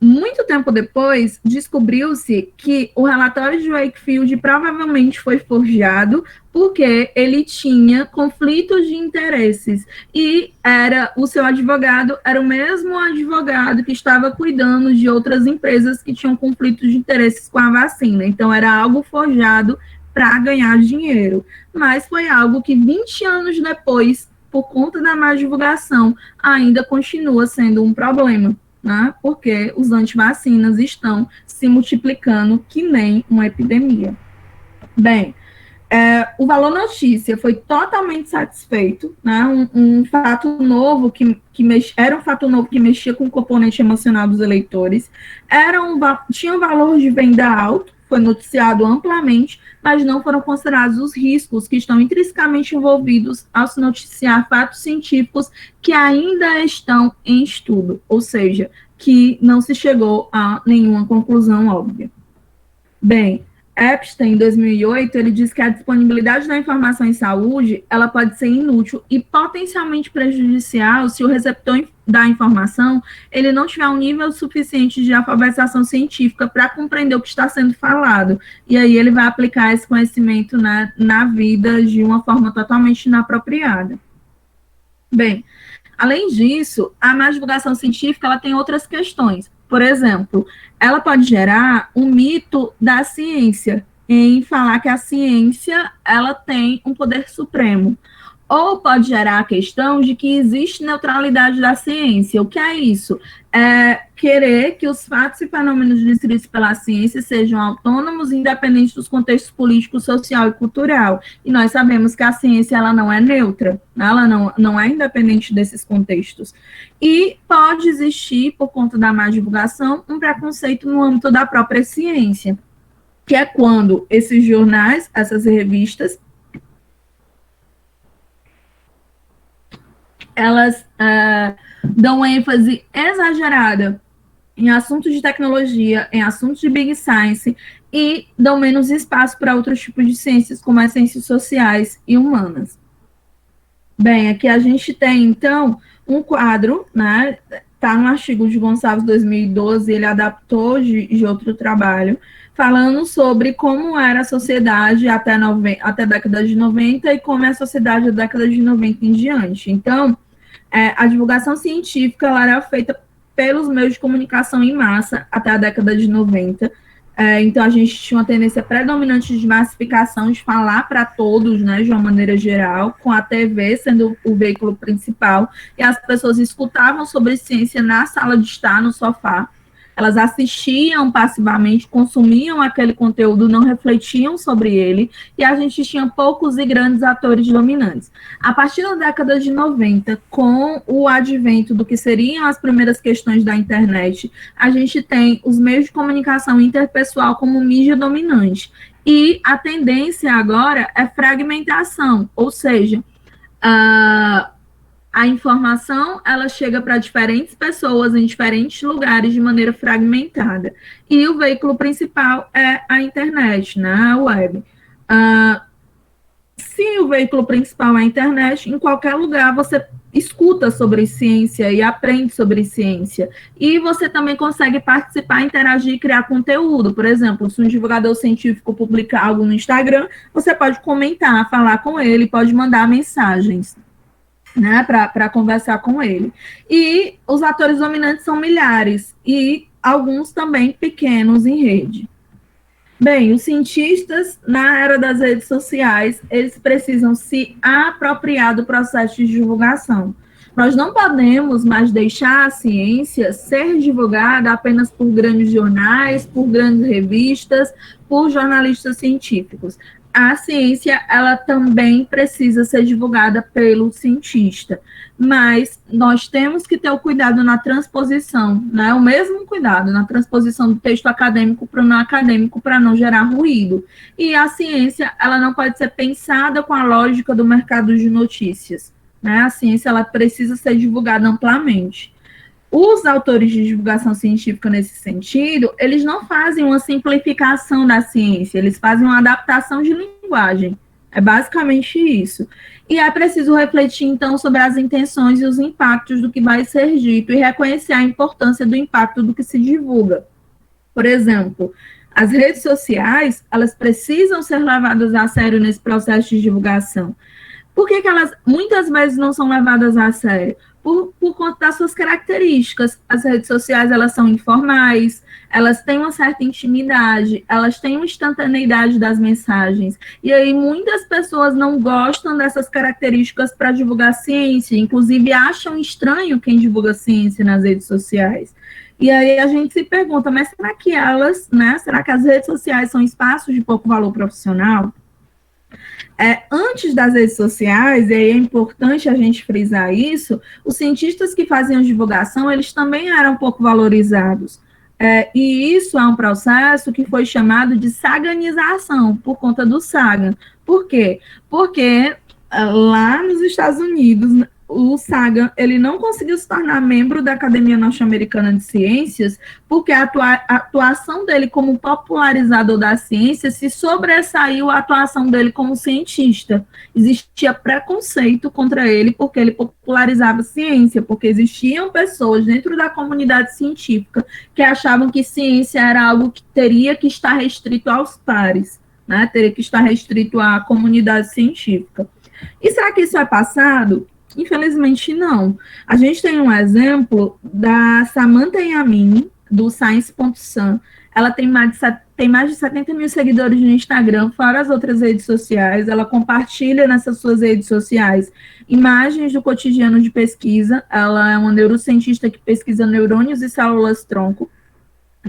Muito tempo depois, descobriu-se que o relatório de Wakefield provavelmente foi forjado porque ele tinha conflitos de interesses e o seu advogado era o mesmo advogado que estava cuidando de outras empresas que tinham conflitos de interesses com a vacina. Então, era algo forjado para ganhar dinheiro. Mas foi algo que 20 anos depois, por conta da má divulgação, ainda continua sendo um problema. Né, porque os antivacinas estão se multiplicando que nem uma epidemia. Bem, o Valor Notícia foi totalmente satisfeito, né? Um fato novo era um fato novo que mexia com o componente emocional dos eleitores, tinha um valor de venda alto, foi noticiado amplamente, mas não foram considerados os riscos que estão intrinsecamente envolvidos ao se noticiar fatos científicos que ainda estão em estudo, ou seja, que não se chegou a nenhuma conclusão óbvia. Bem, Epstein, em 2008, ele diz que a disponibilidade da informação em saúde, ela pode ser inútil e potencialmente prejudicial se o receptor da informação, ele não tiver um nível suficiente de alfabetização científica para compreender o que está sendo falado. E aí ele vai aplicar esse conhecimento na vida de uma forma totalmente inapropriada. Bem, além disso, a má divulgação científica, ela tem outras questões. Por exemplo, ela pode gerar um mito da ciência, em falar que a ciência, ela tem um poder supremo. Ou pode gerar a questão de que existe neutralidade da ciência. O que é isso? É querer que os fatos e fenômenos descritos pela ciência sejam autônomos e independentes dos contextos político, social e cultural. E nós sabemos que a ciência, ela não é neutra, ela não é independente desses contextos. E pode existir, por conta da má divulgação, um preconceito no âmbito da própria ciência, que é quando esses jornais, essas revistas, elas dão ênfase exagerada em assuntos de tecnologia, em assuntos de big science, e dão menos espaço para outros tipos de ciências, como as ciências sociais e humanas. Bem, aqui a gente tem, então, um quadro, né? Está no artigo de Gonçalves, 2012, ele adaptou de outro trabalho, falando sobre como era a sociedade até a década de 90 e como é a sociedade da década de 90 em diante. Então, a divulgação científica ela era feita pelos meios de comunicação em massa até a década de 90. Então, a gente tinha uma tendência predominante de massificação, de falar para todos, né, de uma maneira geral, com a TV sendo o veículo principal, e as pessoas escutavam sobre ciência na sala de estar, no sofá, elas assistiam passivamente, consumiam aquele conteúdo, não refletiam sobre ele, e a gente tinha poucos e grandes atores dominantes. A partir da década de 90, com o advento do que seriam as primeiras questões da internet, a gente tem os meios de comunicação interpessoal como mídia dominante. E a tendência agora é fragmentação, ou seja, a informação, ela chega para diferentes pessoas em diferentes lugares de maneira fragmentada. E o veículo principal é a internet, né, a web. Se o veículo principal é a internet, em qualquer lugar você escuta sobre ciência e aprende sobre ciência. E você também consegue participar, interagir e criar conteúdo. Por exemplo, se um divulgador científico publicar algo no Instagram, você pode comentar, falar com ele, pode mandar mensagens, né, para conversar com ele. E os atores dominantes são milhares, e alguns também pequenos em rede. Bem, os cientistas, na era das redes sociais, eles precisam se apropriar do processo de divulgação. Nós não podemos mais deixar a ciência ser divulgada apenas por grandes jornais, por grandes revistas, por jornalistas científicos. A ciência, ela também precisa ser divulgada pelo cientista, mas nós temos que ter o cuidado na transposição, né? O mesmo cuidado na transposição do texto acadêmico para o não acadêmico, para não gerar ruído. E a ciência, ela não pode ser pensada com a lógica do mercado de notícias, né? A ciência, ela precisa ser divulgada amplamente. Os autores de divulgação científica nesse sentido, eles não fazem uma simplificação da ciência, eles fazem uma adaptação de linguagem. É basicamente isso. E é preciso refletir, então, sobre as intenções e os impactos do que vai ser dito e reconhecer a importância do impacto do que se divulga. Por exemplo, as redes sociais, elas precisam ser levadas a sério nesse processo de divulgação. Por que elas muitas vezes não são levadas a sério? Por conta das suas características. As redes sociais, elas são informais, elas têm uma certa intimidade, elas têm uma instantaneidade das mensagens. E aí muitas pessoas não gostam dessas características para divulgar ciência, inclusive acham estranho quem divulga ciência nas redes sociais. E aí a gente se pergunta, mas será que elas, né, será que as redes sociais são espaços de pouco valor profissional? Antes das redes sociais, e aí é importante a gente frisar isso, os cientistas que faziam divulgação, eles também eram pouco valorizados. E isso é um processo que foi chamado de saganização, por conta do Sagan. Por quê? Porque lá nos Estados Unidos, o Sagan, ele não conseguiu se tornar membro da Academia Norte-Americana de Ciências, porque a atuação dele como popularizador da ciência se sobressaiu a atuação dele como cientista. Existia preconceito contra ele, porque ele popularizava a ciência, porque existiam pessoas dentro da comunidade científica que achavam que ciência era algo que teria que estar restrito aos pares, né? Teria que estar restrito à comunidade científica. E será que isso é passado? Infelizmente, não. A gente tem um exemplo da Samantha Yamin, do Science.sun. Ela tem mais de 70 mil seguidores no Instagram, fora as outras redes sociais. Ela compartilha nessas suas redes sociais imagens do cotidiano de pesquisa. Ela é uma neurocientista que pesquisa neurônios e células-tronco.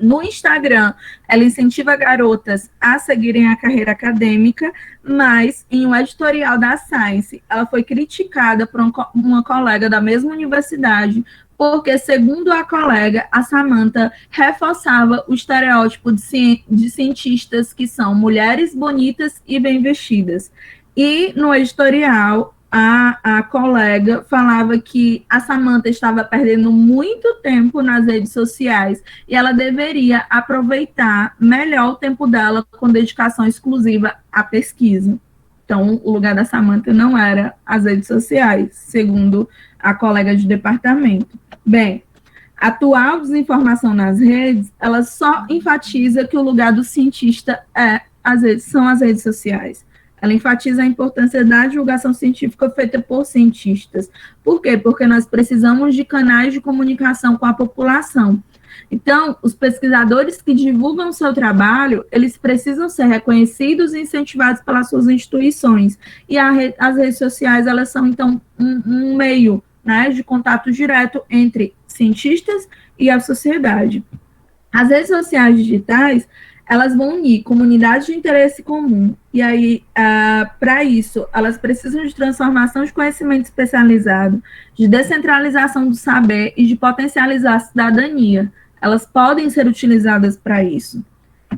No Instagram, ela incentiva garotas a seguirem a carreira acadêmica, mas em um editorial da Science, ela foi criticada por uma colega da mesma universidade, porque, segundo a colega, a Samantha reforçava o estereótipo de cientistas que são mulheres bonitas e bem vestidas. E no editorial, a colega falava que a Samantha estava perdendo muito tempo nas redes sociais e ela deveria aproveitar melhor o tempo dela com dedicação exclusiva à pesquisa. Então, o lugar da Samantha não era as redes sociais, segundo a colega de departamento. Bem, a atual desinformação nas redes, ela só enfatiza que o lugar do cientista são as redes sociais. Ela enfatiza a importância da divulgação científica feita por cientistas. Por quê? Porque nós precisamos de canais de comunicação com a população. Então, os pesquisadores que divulgam o seu trabalho, eles precisam ser reconhecidos e incentivados pelas suas instituições. E as redes sociais, elas são, então, um meio, né, de contato direto entre cientistas e a sociedade. As redes sociais digitais, elas vão unir comunidades de interesse comum, e aí, para isso, elas precisam de transformação de conhecimento especializado, de descentralização do saber e de potencializar a cidadania. Elas podem ser utilizadas para isso.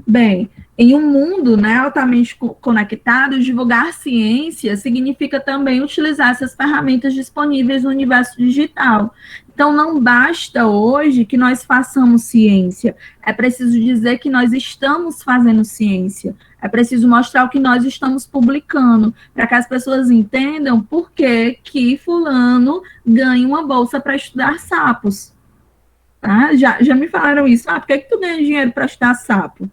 Bem, em um mundo, né, altamente conectado, divulgar ciência significa também utilizar essas ferramentas disponíveis no universo digital. Então, não basta hoje que nós façamos ciência, é preciso dizer que nós estamos fazendo ciência, é preciso mostrar o que nós estamos publicando, para que as pessoas entendam por que fulano ganha uma bolsa para estudar sapos. Tá? Já me falaram isso, por que tu ganha dinheiro para estudar sapo?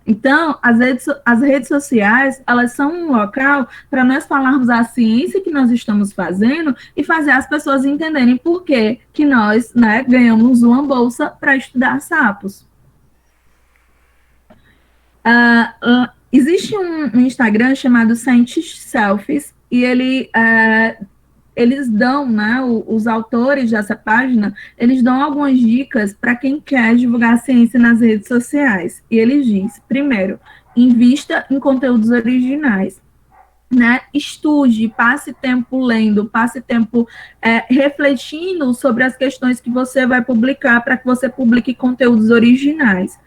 Então, as redes sociais, elas são um local para nós falarmos a ciência que nós estamos fazendo e fazer as pessoas entenderem por que nós, né, ganhamos uma bolsa para estudar sapos. Existe um Instagram chamado Scientist Selfies, e eles dão, né, os autores dessa página, eles dão algumas dicas para quem quer divulgar a ciência nas redes sociais. E eles dizem, primeiro, invista em conteúdos originais, né? Estude, passe tempo lendo, passe tempo refletindo sobre as questões que você vai publicar, para que você publique conteúdos originais.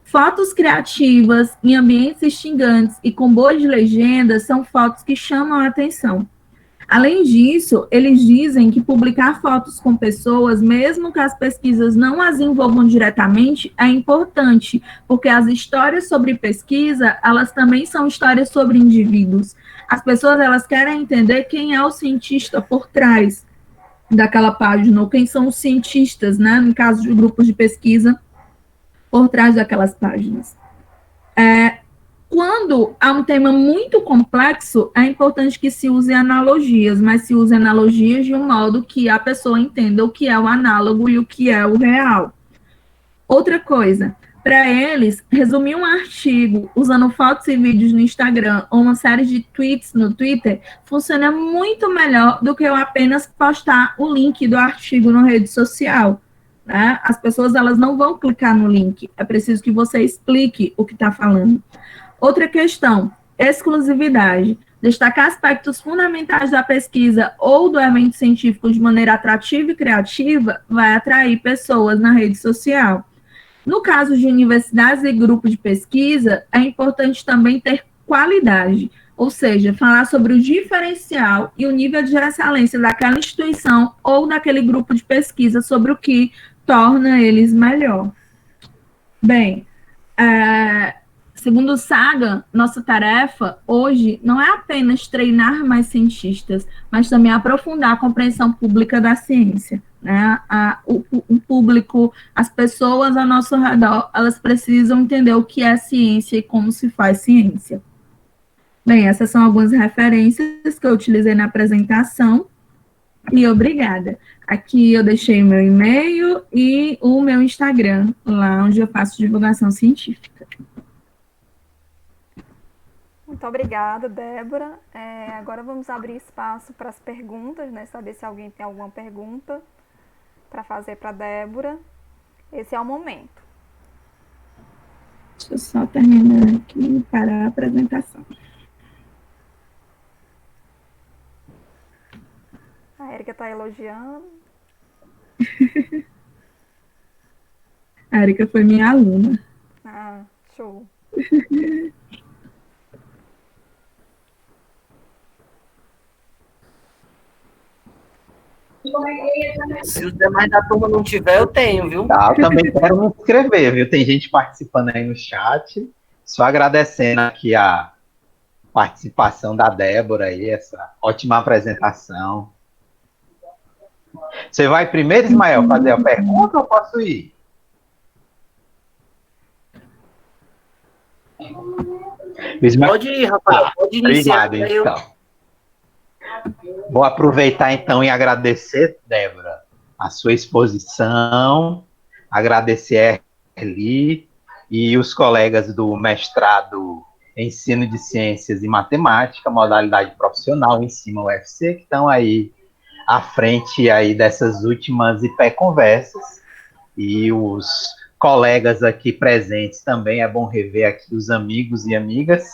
Fotos criativas em ambientes instigantes e com boas legendas são fotos que chamam a atenção. Além disso, eles dizem que publicar fotos com pessoas, mesmo que as pesquisas não as envolvam diretamente, é importante, porque as histórias sobre pesquisa, elas também são histórias sobre indivíduos. As pessoas, elas querem entender quem é o cientista por trás daquela página, ou quem são os cientistas, né, no caso de grupos de pesquisa, por trás daquelas páginas. Quando há um tema muito complexo, é importante que se use analogias, mas se use analogias de um modo que a pessoa entenda o que é o análogo e o que é o real. Outra coisa, para eles, resumir um artigo usando fotos e vídeos no Instagram ou uma série de tweets no Twitter funciona muito melhor do que eu apenas postar o link do artigo na rede social. né? As pessoas elas não vão clicar no link, é preciso que você explique o que está falando. Outra questão, exclusividade. Destacar aspectos fundamentais da pesquisa ou do evento científico de maneira atrativa e criativa vai atrair pessoas na rede social. No caso de universidades e grupos de pesquisa, é importante também ter qualidade, ou seja, falar sobre o diferencial e o nível de excelência daquela instituição ou daquele grupo de pesquisa sobre o que torna eles melhor. Bem, segundo o Sagan, nossa tarefa hoje não é apenas treinar mais cientistas, mas também aprofundar a compreensão pública da ciência. Né? O público, as pessoas ao nosso redor, elas precisam entender o que é ciência e como se faz ciência. Bem, essas são algumas referências que eu utilizei na apresentação e obrigada. Aqui eu deixei o meu e-mail e o meu Instagram, lá onde eu faço divulgação científica. Muito obrigada, Débora. Agora vamos abrir espaço para as perguntas, né? Saber se alguém tem alguma pergunta para fazer para a Débora. Esse é o momento. Deixa eu só terminar aqui para a apresentação. A Érica está elogiando. A Érica foi minha aluna. Ah, show. Se os demais da turma não tiver, eu tenho, viu? Tá, eu também quero me inscrever, viu? Tem gente participando aí no chat. Só agradecendo aqui a participação da Débora aí, essa ótima apresentação. Você vai primeiro, Ismael, fazer a pergunta ou posso ir? Ismael... Pode ir, Rafael. Pode iniciar. Obrigado, então. Vou aproveitar, então, e agradecer, Débora, a sua exposição, agradecer a Erli e os colegas do mestrado em Ensino de Ciências e Matemática, modalidade profissional, Ensina UFC, que estão aí à frente aí dessas últimas IP-conversas, e os colegas aqui presentes também, é bom rever aqui os amigos e amigas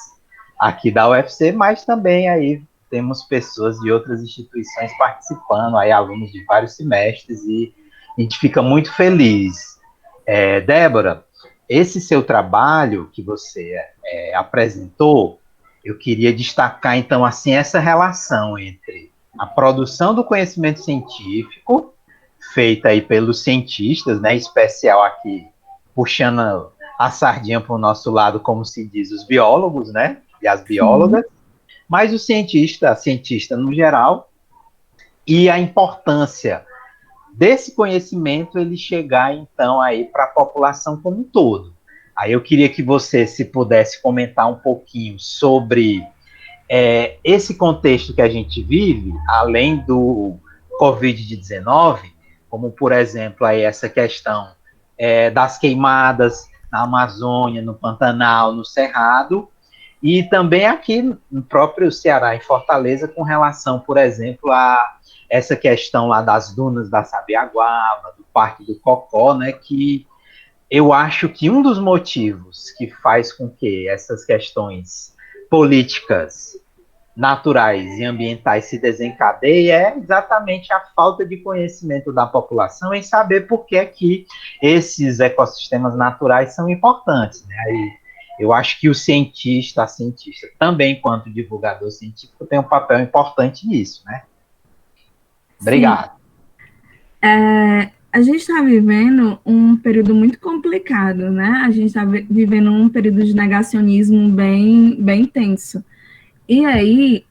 aqui da UFC, mas também aí temos pessoas de outras instituições participando, aí alunos de vários semestres, e a gente fica muito feliz. Débora, esse seu trabalho que você apresentou, eu queria destacar, então, assim, essa relação entre a produção do conhecimento científico, feita aí pelos cientistas, né, em especial aqui, puxando a sardinha para o nosso lado, como se diz, os biólogos, né, e as biólogas, mas o cientista no geral, e a importância desse conhecimento ele chegar, então, aí para a população como um todo. Aí eu queria que você, se pudesse comentar um pouquinho sobre esse contexto que a gente vive, além do Covid-19, como, por exemplo, aí essa questão das queimadas na Amazônia, no Pantanal, no Cerrado, e também aqui no próprio Ceará, em Fortaleza, com relação, por exemplo, a essa questão lá das dunas da Sabiaguaba, do Parque do Cocó, né, que eu acho que um dos motivos que faz com que essas questões políticas, naturais e ambientais se desencadeiem é exatamente a falta de conhecimento da população em saber por que é que esses ecossistemas naturais são importantes, né? Aí, eu acho que a cientista também, enquanto divulgador científico, tem um papel importante nisso, né? Obrigado. A gente está vivendo um período muito complicado, né? A gente está vivendo um período de negacionismo bem intenso. E aí,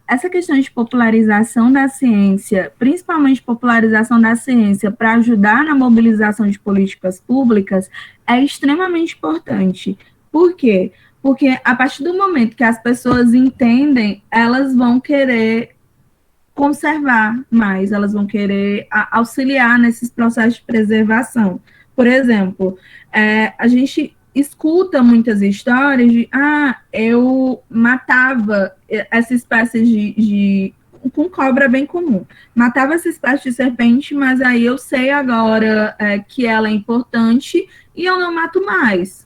essa questão de popularização da ciência, principalmente popularização da ciência para ajudar na mobilização de políticas públicas, é extremamente importante. Por quê? Porque a partir do momento que as pessoas entendem, elas vão querer conservar mais, elas vão querer auxiliar nesses processos de preservação. Por exemplo, a gente escuta muitas histórias de eu matava essa espécie de com cobra é bem comum. Matava essa espécie de serpente, mas aí eu sei agora que ela é importante e eu não mato mais.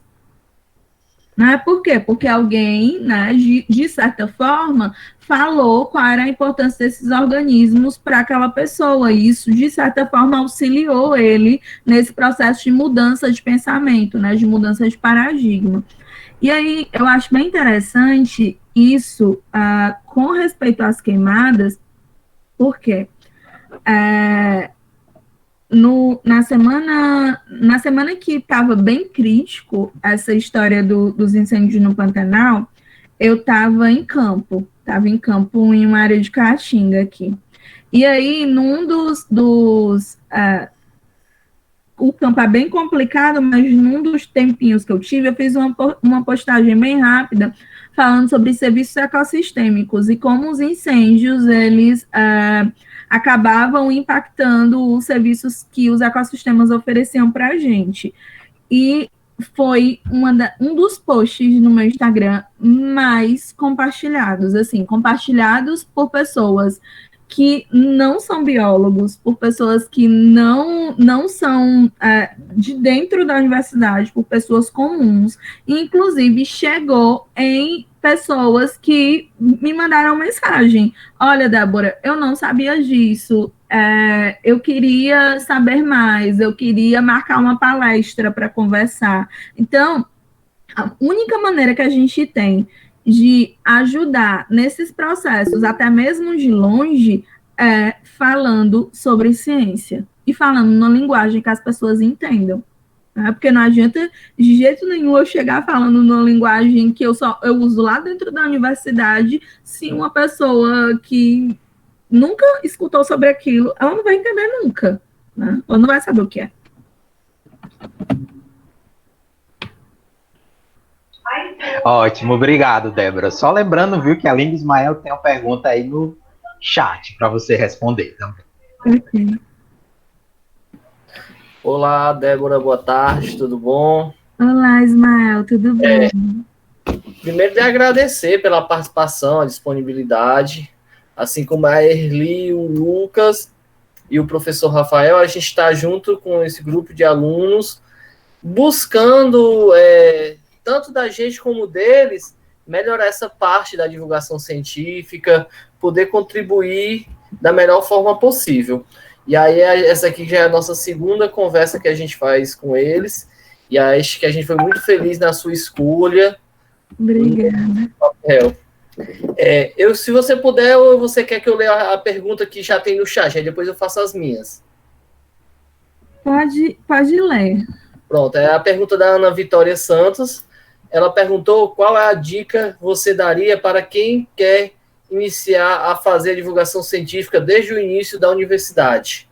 Né? Por quê? Porque alguém, né, de certa forma, falou qual era a importância desses organismos para aquela pessoa. E isso, de certa forma, auxiliou ele nesse processo de mudança de pensamento, né, de mudança de paradigma. E aí, eu acho bem interessante isso com respeito às queimadas, porque na semana que estava bem crítico essa história dos incêndios no Pantanal, eu estava em campo em uma área de Caatinga aqui. E aí, o campo é bem complicado, mas num dos tempinhos que eu tive, eu fiz uma postagem bem rápida falando sobre serviços ecossistêmicos e como os incêndios, eles acabavam impactando os serviços que os ecossistemas ofereciam para a gente. E foi um dos posts no meu Instagram mais compartilhados, assim, compartilhados por pessoas que não são biólogos, por pessoas que não são de dentro da universidade, por pessoas comuns, e, inclusive chegou em pessoas que me mandaram mensagem: olha, Débora, eu não sabia disso, eu queria saber mais, eu queria marcar uma palestra para conversar. Então, a única maneira que a gente tem de ajudar nesses processos, até mesmo de longe, é falando sobre ciência e falando numa linguagem que as pessoas entendam. Né? Porque não adianta de jeito nenhum eu chegar falando numa linguagem que eu uso lá dentro da universidade, se uma pessoa que nunca escutou sobre aquilo, ela não vai entender nunca. Né? Ela não vai saber o que é. Ótimo, obrigado, Débora. Só lembrando, viu, que a Aline Ismael tem uma pergunta aí no chat para você responder também. Okay. Olá, Débora, boa tarde, tudo bom? Olá, Ismael, tudo bom? Primeiro, de agradecer pela participação, a disponibilidade, assim como a Erli, o Lucas e o professor Rafael, a gente está junto com esse grupo de alunos, buscando, tanto da gente como deles, melhorar essa parte da divulgação científica, poder contribuir da melhor forma possível. E aí, essa aqui já é a nossa segunda conversa que a gente faz com eles, e acho que a gente foi muito feliz na sua escolha. Obrigada. Se você puder, ou você quer que eu leia a pergunta que já tem no chat, aí depois eu faço as minhas. Pode ler. Pronto, é a pergunta da Ana Vitória Santos. Ela perguntou qual é a dica que você daria para quem quer iniciar a fazer a divulgação científica desde o início da universidade.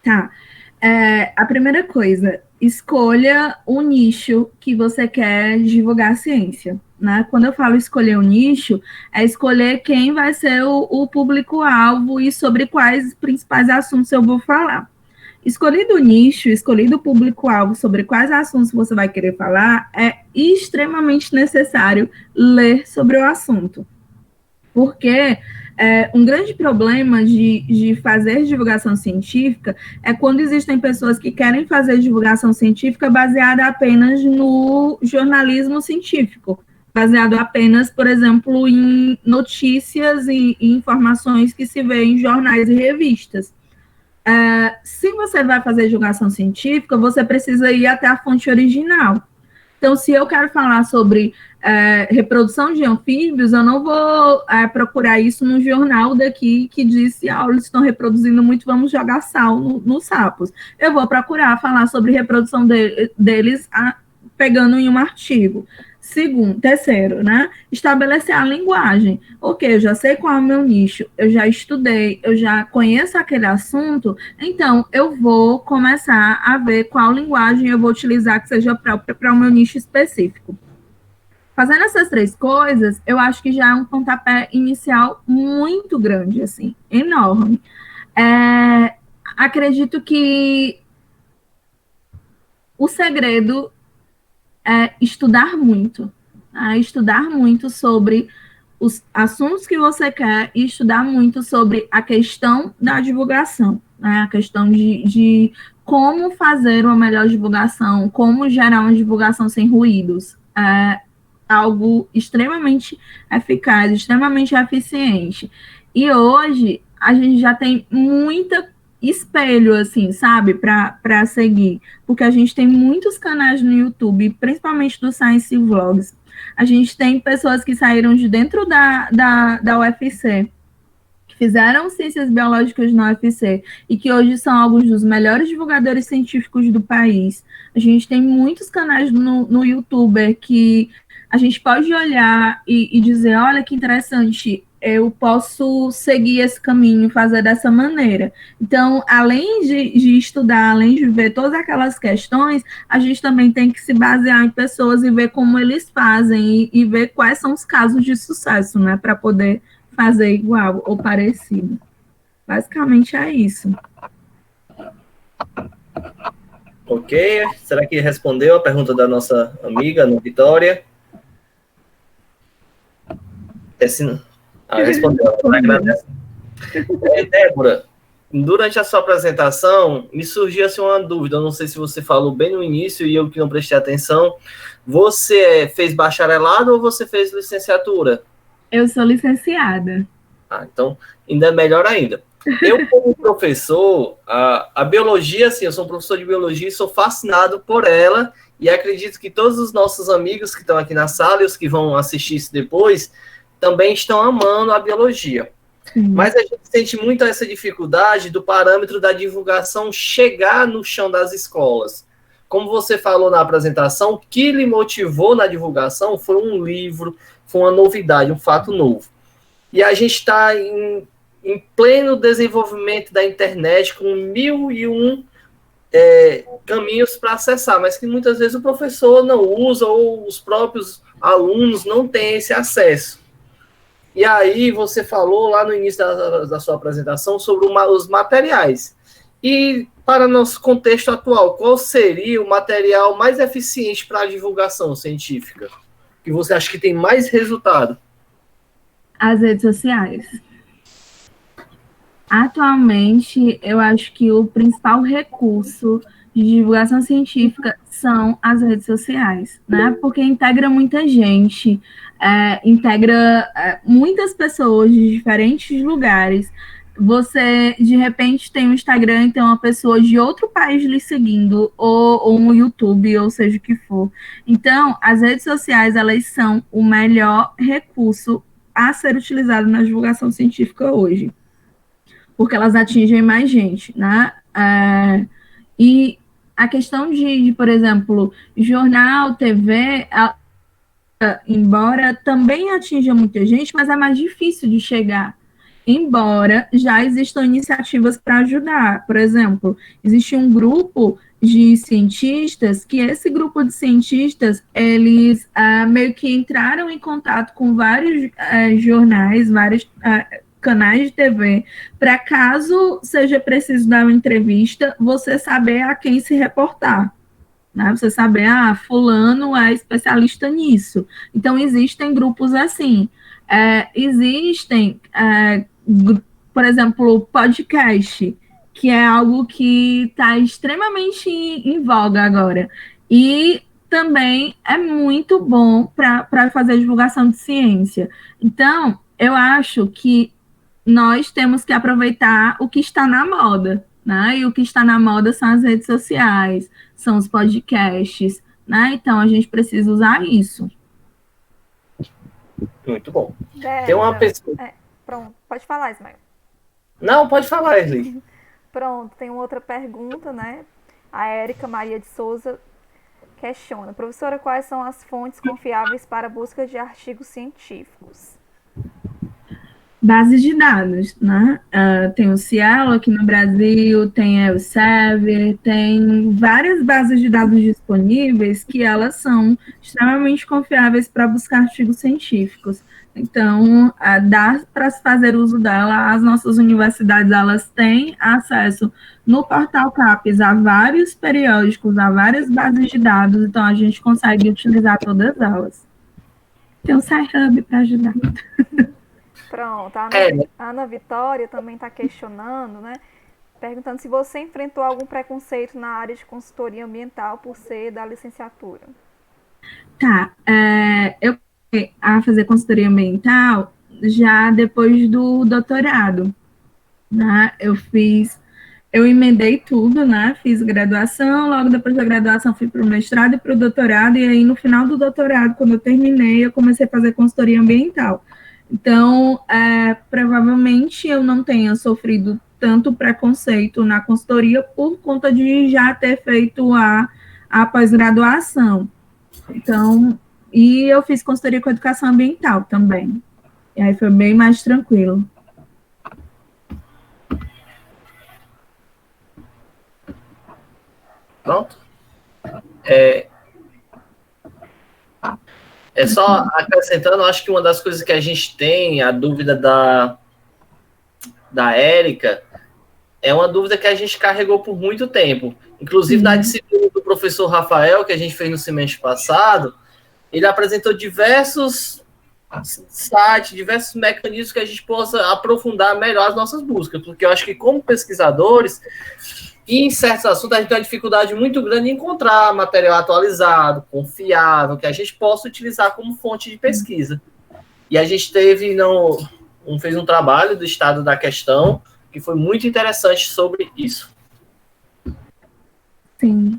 Tá. A primeira coisa, escolha o nicho que você quer divulgar a ciência. Né? Quando eu falo escolher o nicho, é escolher quem vai ser o público-alvo e sobre quais principais assuntos eu vou falar. Escolhido o nicho, escolhido o público-alvo sobre quais assuntos você vai querer falar, é extremamente necessário ler sobre o assunto. Porque um grande problema de fazer divulgação científica é quando existem pessoas que querem fazer divulgação científica baseada apenas no jornalismo científico, baseado apenas, por exemplo, em notícias e informações que se vê em jornais e revistas. Se você vai fazer divulgação científica, você precisa ir até a fonte original. Então, se eu quero falar sobre reprodução de anfíbios, eu não vou procurar isso no jornal daqui que disse, eles estão reproduzindo muito, vamos jogar sal nos sapos. Eu vou procurar falar sobre reprodução deles pegando em um artigo. Terceiro, né? Estabelecer a linguagem. Ok, eu já sei qual é o meu nicho, eu já estudei, eu já conheço aquele assunto, então eu vou começar a ver qual linguagem eu vou utilizar que seja própria para o meu nicho específico. Fazendo essas três coisas, eu acho que já é um pontapé inicial muito grande, assim, enorme. Acredito que o segredo é estudar muito sobre os assuntos que você quer e estudar muito sobre a questão da divulgação, né? A questão de como fazer uma melhor divulgação, como gerar uma divulgação sem ruídos. É algo extremamente eficaz, extremamente eficiente. E hoje a gente já tem muita espelho, assim, sabe, para seguir, porque a gente tem muitos canais no YouTube, principalmente do Science Vlogs. A gente tem pessoas que saíram de dentro da UFC, que fizeram ciências biológicas na UFC e que hoje são alguns dos melhores divulgadores científicos do país. A gente tem muitos canais no YouTube que a gente pode olhar e dizer, olha que interessante, eu posso seguir esse caminho, fazer dessa maneira. Então, além de estudar, além de ver todas aquelas questões, a gente também tem que se basear em pessoas e ver como eles fazem e ver quais são os casos de sucesso, né, para poder fazer igual ou parecido. Basicamente é isso. Ok, será que respondeu a pergunta da nossa amiga, Ana Vitória? Respondeu. Débora, durante a sua apresentação, me surgiu assim, uma dúvida, eu não sei se você falou bem no início e eu que não prestei atenção. Você fez bacharelado ou você fez licenciatura? Eu sou licenciada. Então, ainda é melhor ainda. Eu, como professor, a biologia, assim, eu sou um professor de biologia e sou fascinado por ela e acredito que todos os nossos amigos que estão aqui na sala e os que vão assistir isso depois também estão amando a biologia. Mas a gente sente muito essa dificuldade do parâmetro da divulgação chegar no chão das escolas. Como você falou na apresentação, o que lhe motivou na divulgação foi um livro, foi uma novidade, um fato novo. E a gente está em pleno desenvolvimento da internet, com 1001 caminhos para acessar, mas que muitas vezes o professor não usa ou os próprios alunos não têm esse acesso. E aí você falou lá no início da sua apresentação sobre os materiais. E para nosso contexto atual, qual seria o material mais eficiente para a divulgação científica? Que você acha que tem mais resultado? As redes sociais. Atualmente, eu acho que o principal recurso de divulgação científica são as redes sociais, né? Porque integra muita gente, integra muitas pessoas de diferentes lugares. Você, de repente, tem um Instagram e tem uma pessoa de outro país lhe seguindo, ou um YouTube, ou seja o que for. Então, as redes sociais, elas são o melhor recurso a ser utilizado na divulgação científica hoje, porque elas atingem mais gente, né? E a questão de, por exemplo, jornal, TV, embora também atinja muita gente, mas é mais difícil de chegar. Embora já existam iniciativas para ajudar. Por exemplo, existe um grupo de cientistas, que esse grupo de cientistas, eles meio que entraram em contato com vários jornais, vários canais de TV, para caso seja preciso dar uma entrevista, você saber a quem se reportar. Né? Você saber, fulano é especialista nisso. Então, existem grupos assim. Existem, por exemplo, podcast, que é algo que está extremamente em voga agora. E também é muito bom para fazer divulgação de ciência. Então, eu acho que nós temos que aproveitar o que está na moda, né? E o que está na moda são as redes sociais, são os podcasts, né? Então, a gente precisa usar isso. Muito bom. Tem uma pessoa... Pronto, pode falar, Ismael. Não, pode falar, Esli. Pronto, tem uma outra pergunta, né? A Érica Maria de Souza questiona. Professora, quais são as fontes confiáveis para a busca de artigos científicos? Bases de dados, né? Tem o Cielo aqui no Brasil, tem a Elsevier, tem várias bases de dados disponíveis que elas são extremamente confiáveis para buscar artigos científicos. Então, dá para se fazer uso dela. As nossas universidades, elas têm acesso no portal CAPES a vários periódicos, a várias bases de dados, então a gente consegue utilizar todas elas. Tem um Sci-Hub para ajudar. Pronto, a É, Ana Vitória também está questionando, né? Perguntando se você enfrentou algum preconceito na área de consultoria ambiental por ser da licenciatura. Tá, eu comecei a fazer consultoria ambiental já depois do doutorado, né? Eu emendei tudo, né? Fiz graduação, logo depois da graduação fui para o mestrado e para o doutorado, e aí no final do doutorado, quando eu terminei, eu comecei a fazer consultoria ambiental. Então, provavelmente eu não tenha sofrido tanto preconceito na consultoria por conta de já ter feito a pós-graduação. Então, e eu fiz consultoria com educação ambiental também. E aí foi bem mais tranquilo. pronto. É só acrescentando, acho que uma das coisas que a gente tem, a dúvida da Érica, é uma dúvida que a gente carregou por muito tempo. Inclusive, na disciplina do professor Rafael, que a gente fez no semestre passado, ele apresentou diversos sites, diversos mecanismos que a gente possa aprofundar melhor as nossas buscas, porque eu acho que, como pesquisadores, em certos assuntos, a gente tem uma dificuldade muito grande em encontrar material atualizado, confiável, que a gente possa utilizar como fonte de pesquisa. E a gente fez um trabalho do estado da questão que foi muito interessante sobre isso. Sim.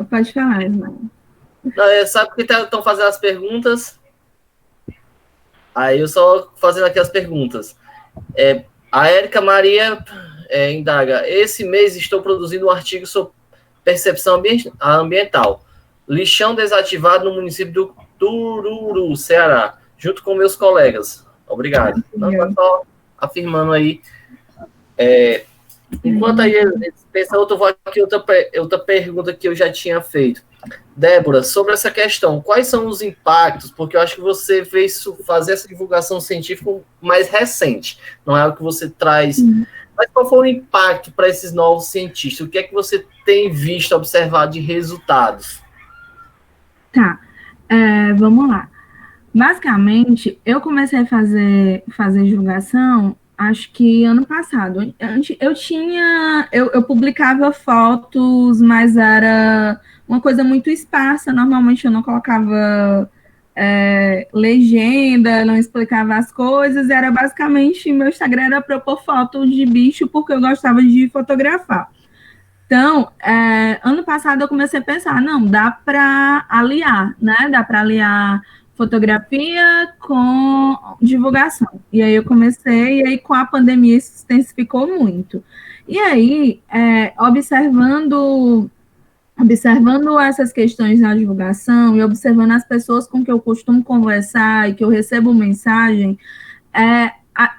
Pode falar, Ismael. Sabe por que estão fazendo as perguntas? Aí eu só fazendo aqui as perguntas. A Érica Maria indaga: esse mês estou produzindo um artigo sobre percepção ambiental. Lixão desativado no município do Tururu, Ceará, junto com meus colegas. Obrigado. Não, só afirmando aí. Enquanto aí pensa outra pergunta que eu já tinha feito. Débora, sobre essa questão, quais são os impactos? Porque eu acho que você veio fazer essa divulgação científica mais recente, não é algo que você traz. Mas qual foi o impacto para esses novos cientistas? O que é que você tem visto, observado de resultados? Tá, vamos lá. Basicamente, eu comecei a fazer divulgação, acho que ano passado. Eu publicava fotos, mas era uma coisa muito esparsa. Normalmente eu não colocava legenda, não explicava as coisas. Era basicamente, meu Instagram era para eu pôr foto de bicho, porque eu gostava de fotografar. Então, ano passado eu comecei a pensar, não, dá para aliar, né? Dá para aliar fotografia com divulgação. E aí eu comecei, e aí com a pandemia isso se intensificou muito. E aí, observando essas questões na divulgação e observando as pessoas com que eu costumo conversar e que eu recebo mensagem,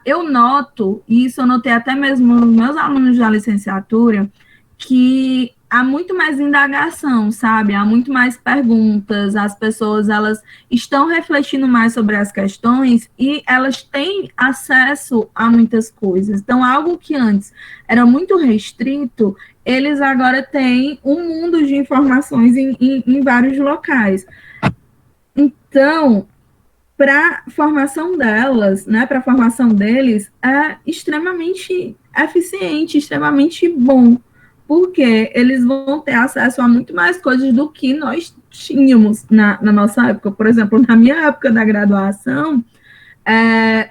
eu noto, e isso eu notei até mesmo nos meus alunos da licenciatura, que há muito mais indagação, sabe? Há muito mais perguntas, as pessoas, elas estão refletindo mais sobre as questões e elas têm acesso a muitas coisas. Então, algo que antes era muito restrito, eles agora têm um mundo de informações em vários locais. Então, para a formação delas, né, para a formação deles, é extremamente eficiente, extremamente bom, porque eles vão ter acesso a muito mais coisas do que nós tínhamos na nossa época. Por exemplo, na minha época da graduação,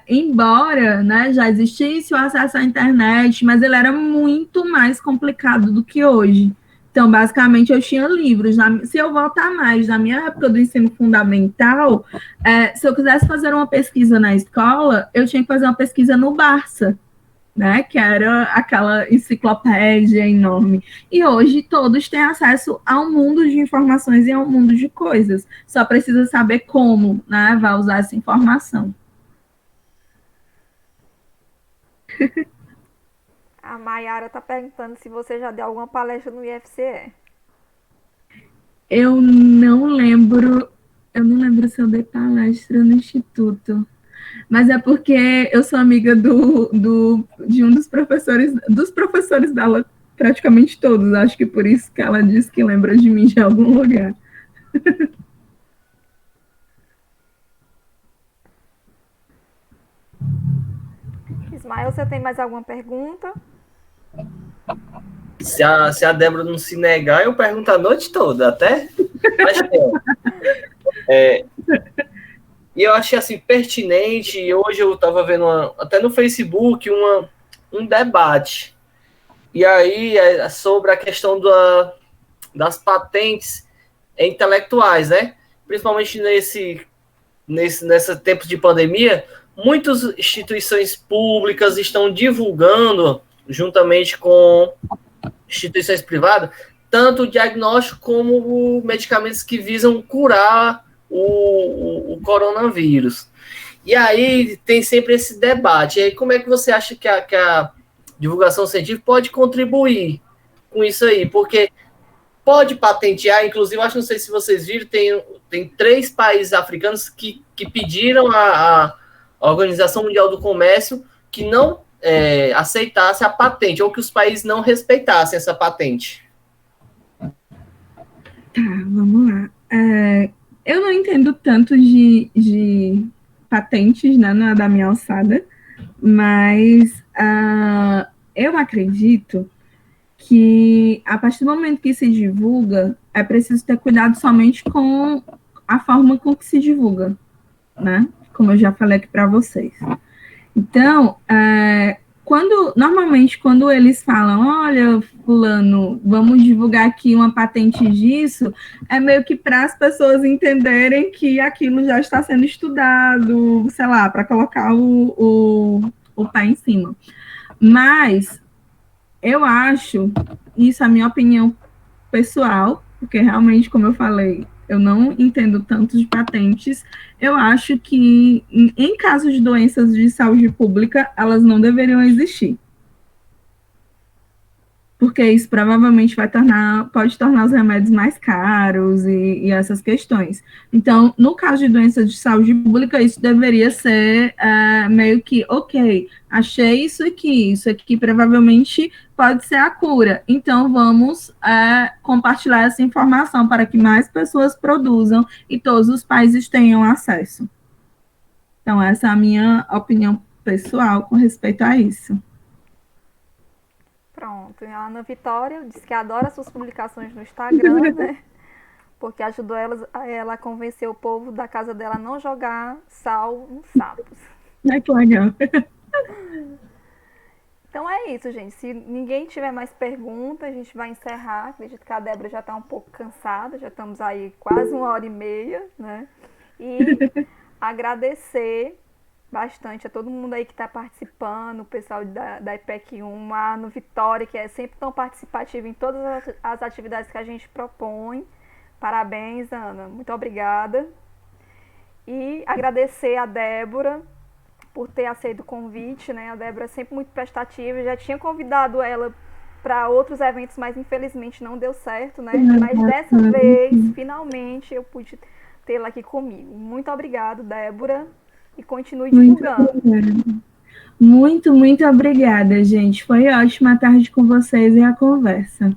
embora, né, já existisse o acesso à internet, mas ele era muito mais complicado do que hoje. Então, basicamente, eu tinha livros. Se eu voltar mais na minha época do ensino fundamental, se eu quisesse fazer uma pesquisa na escola, eu tinha que fazer uma pesquisa no Barça, né, que era aquela enciclopédia enorme. E hoje todos têm acesso a um mundo de informações e a um mundo de coisas. Só precisa saber como, né, vai usar essa informação. A Mayara está perguntando se você já deu alguma palestra no IFCE. Eu não lembro se eu dei palestra no Instituto, mas é porque eu sou amiga de um dos professores dela, praticamente todos, acho que por isso que ela disse que lembra de mim de algum lugar. Ismael, você tem mais alguma pergunta? Se a Débora não se negar, eu pergunto a noite toda, até. Mas, e eu achei assim pertinente. E hoje eu estava vendo até no Facebook um debate. E aí é sobre a questão das patentes intelectuais, né? Principalmente nesse tempo de pandemia, muitas instituições públicas estão divulgando, juntamente com instituições privadas, tanto o diagnóstico como medicamentos que visam curar o coronavírus. E aí tem sempre esse debate. E aí, como é que você acha que a divulgação científica pode contribuir com isso aí? Porque pode patentear, inclusive, acho, não sei se vocês viram, tem 3 países africanos que pediram à Organização Mundial do Comércio que não aceitasse a patente, ou que os países não respeitassem essa patente. Tá, vamos lá. Eu não entendo tanto de patentes, né, não é da minha alçada, mas eu acredito que a partir do momento que se divulga, é preciso ter cuidado somente com a forma com que se divulga, né? Como eu já falei aqui para vocês. Então, normalmente, quando eles falam, olha, fulano, vamos divulgar aqui uma patente disso, é meio que para as pessoas entenderem que aquilo já está sendo estudado, sei lá, para colocar o pé em cima. Mas eu acho, isso é a minha opinião pessoal, porque realmente, como eu falei, eu não entendo tanto de patentes. Eu acho que, em casos de doenças de saúde pública, elas não deveriam existir. Porque isso provavelmente pode tornar os remédios mais caros e essas questões. Então, no caso de doenças de saúde pública, isso deveria ser meio que, ok, achei isso aqui provavelmente pode ser a cura. Então, vamos compartilhar essa informação para que mais pessoas produzam e todos os países tenham acesso. Então, essa é a minha opinião pessoal com respeito a isso. Pronto, a Ana Vitória disse que adora suas publicações no Instagram, né? Porque ajudou ela a convencer o povo da casa dela a não jogar sal nos sapos. Que legal. Então é isso, gente. Se ninguém tiver mais perguntas, a gente vai encerrar. Acredito que a Débora já está um pouco cansada, já estamos aí quase 1h30, né? E agradecer bastante a todo mundo aí que está participando, o pessoal da IPEC 1, a Ana Vitória, que é sempre tão participativa em todas as atividades que a gente propõe. Parabéns, Ana. Muito obrigada. E agradecer a Débora por ter aceito o convite, né? A Débora é sempre muito prestativa. Já tinha convidado ela para outros eventos, mas infelizmente não deu certo, né? Mas dessa vez, finalmente, eu pude tê-la aqui comigo. Muito obrigada, Débora. E continue divulgando. Muito, muito obrigada, gente. Foi ótima a tarde com vocês e a conversa.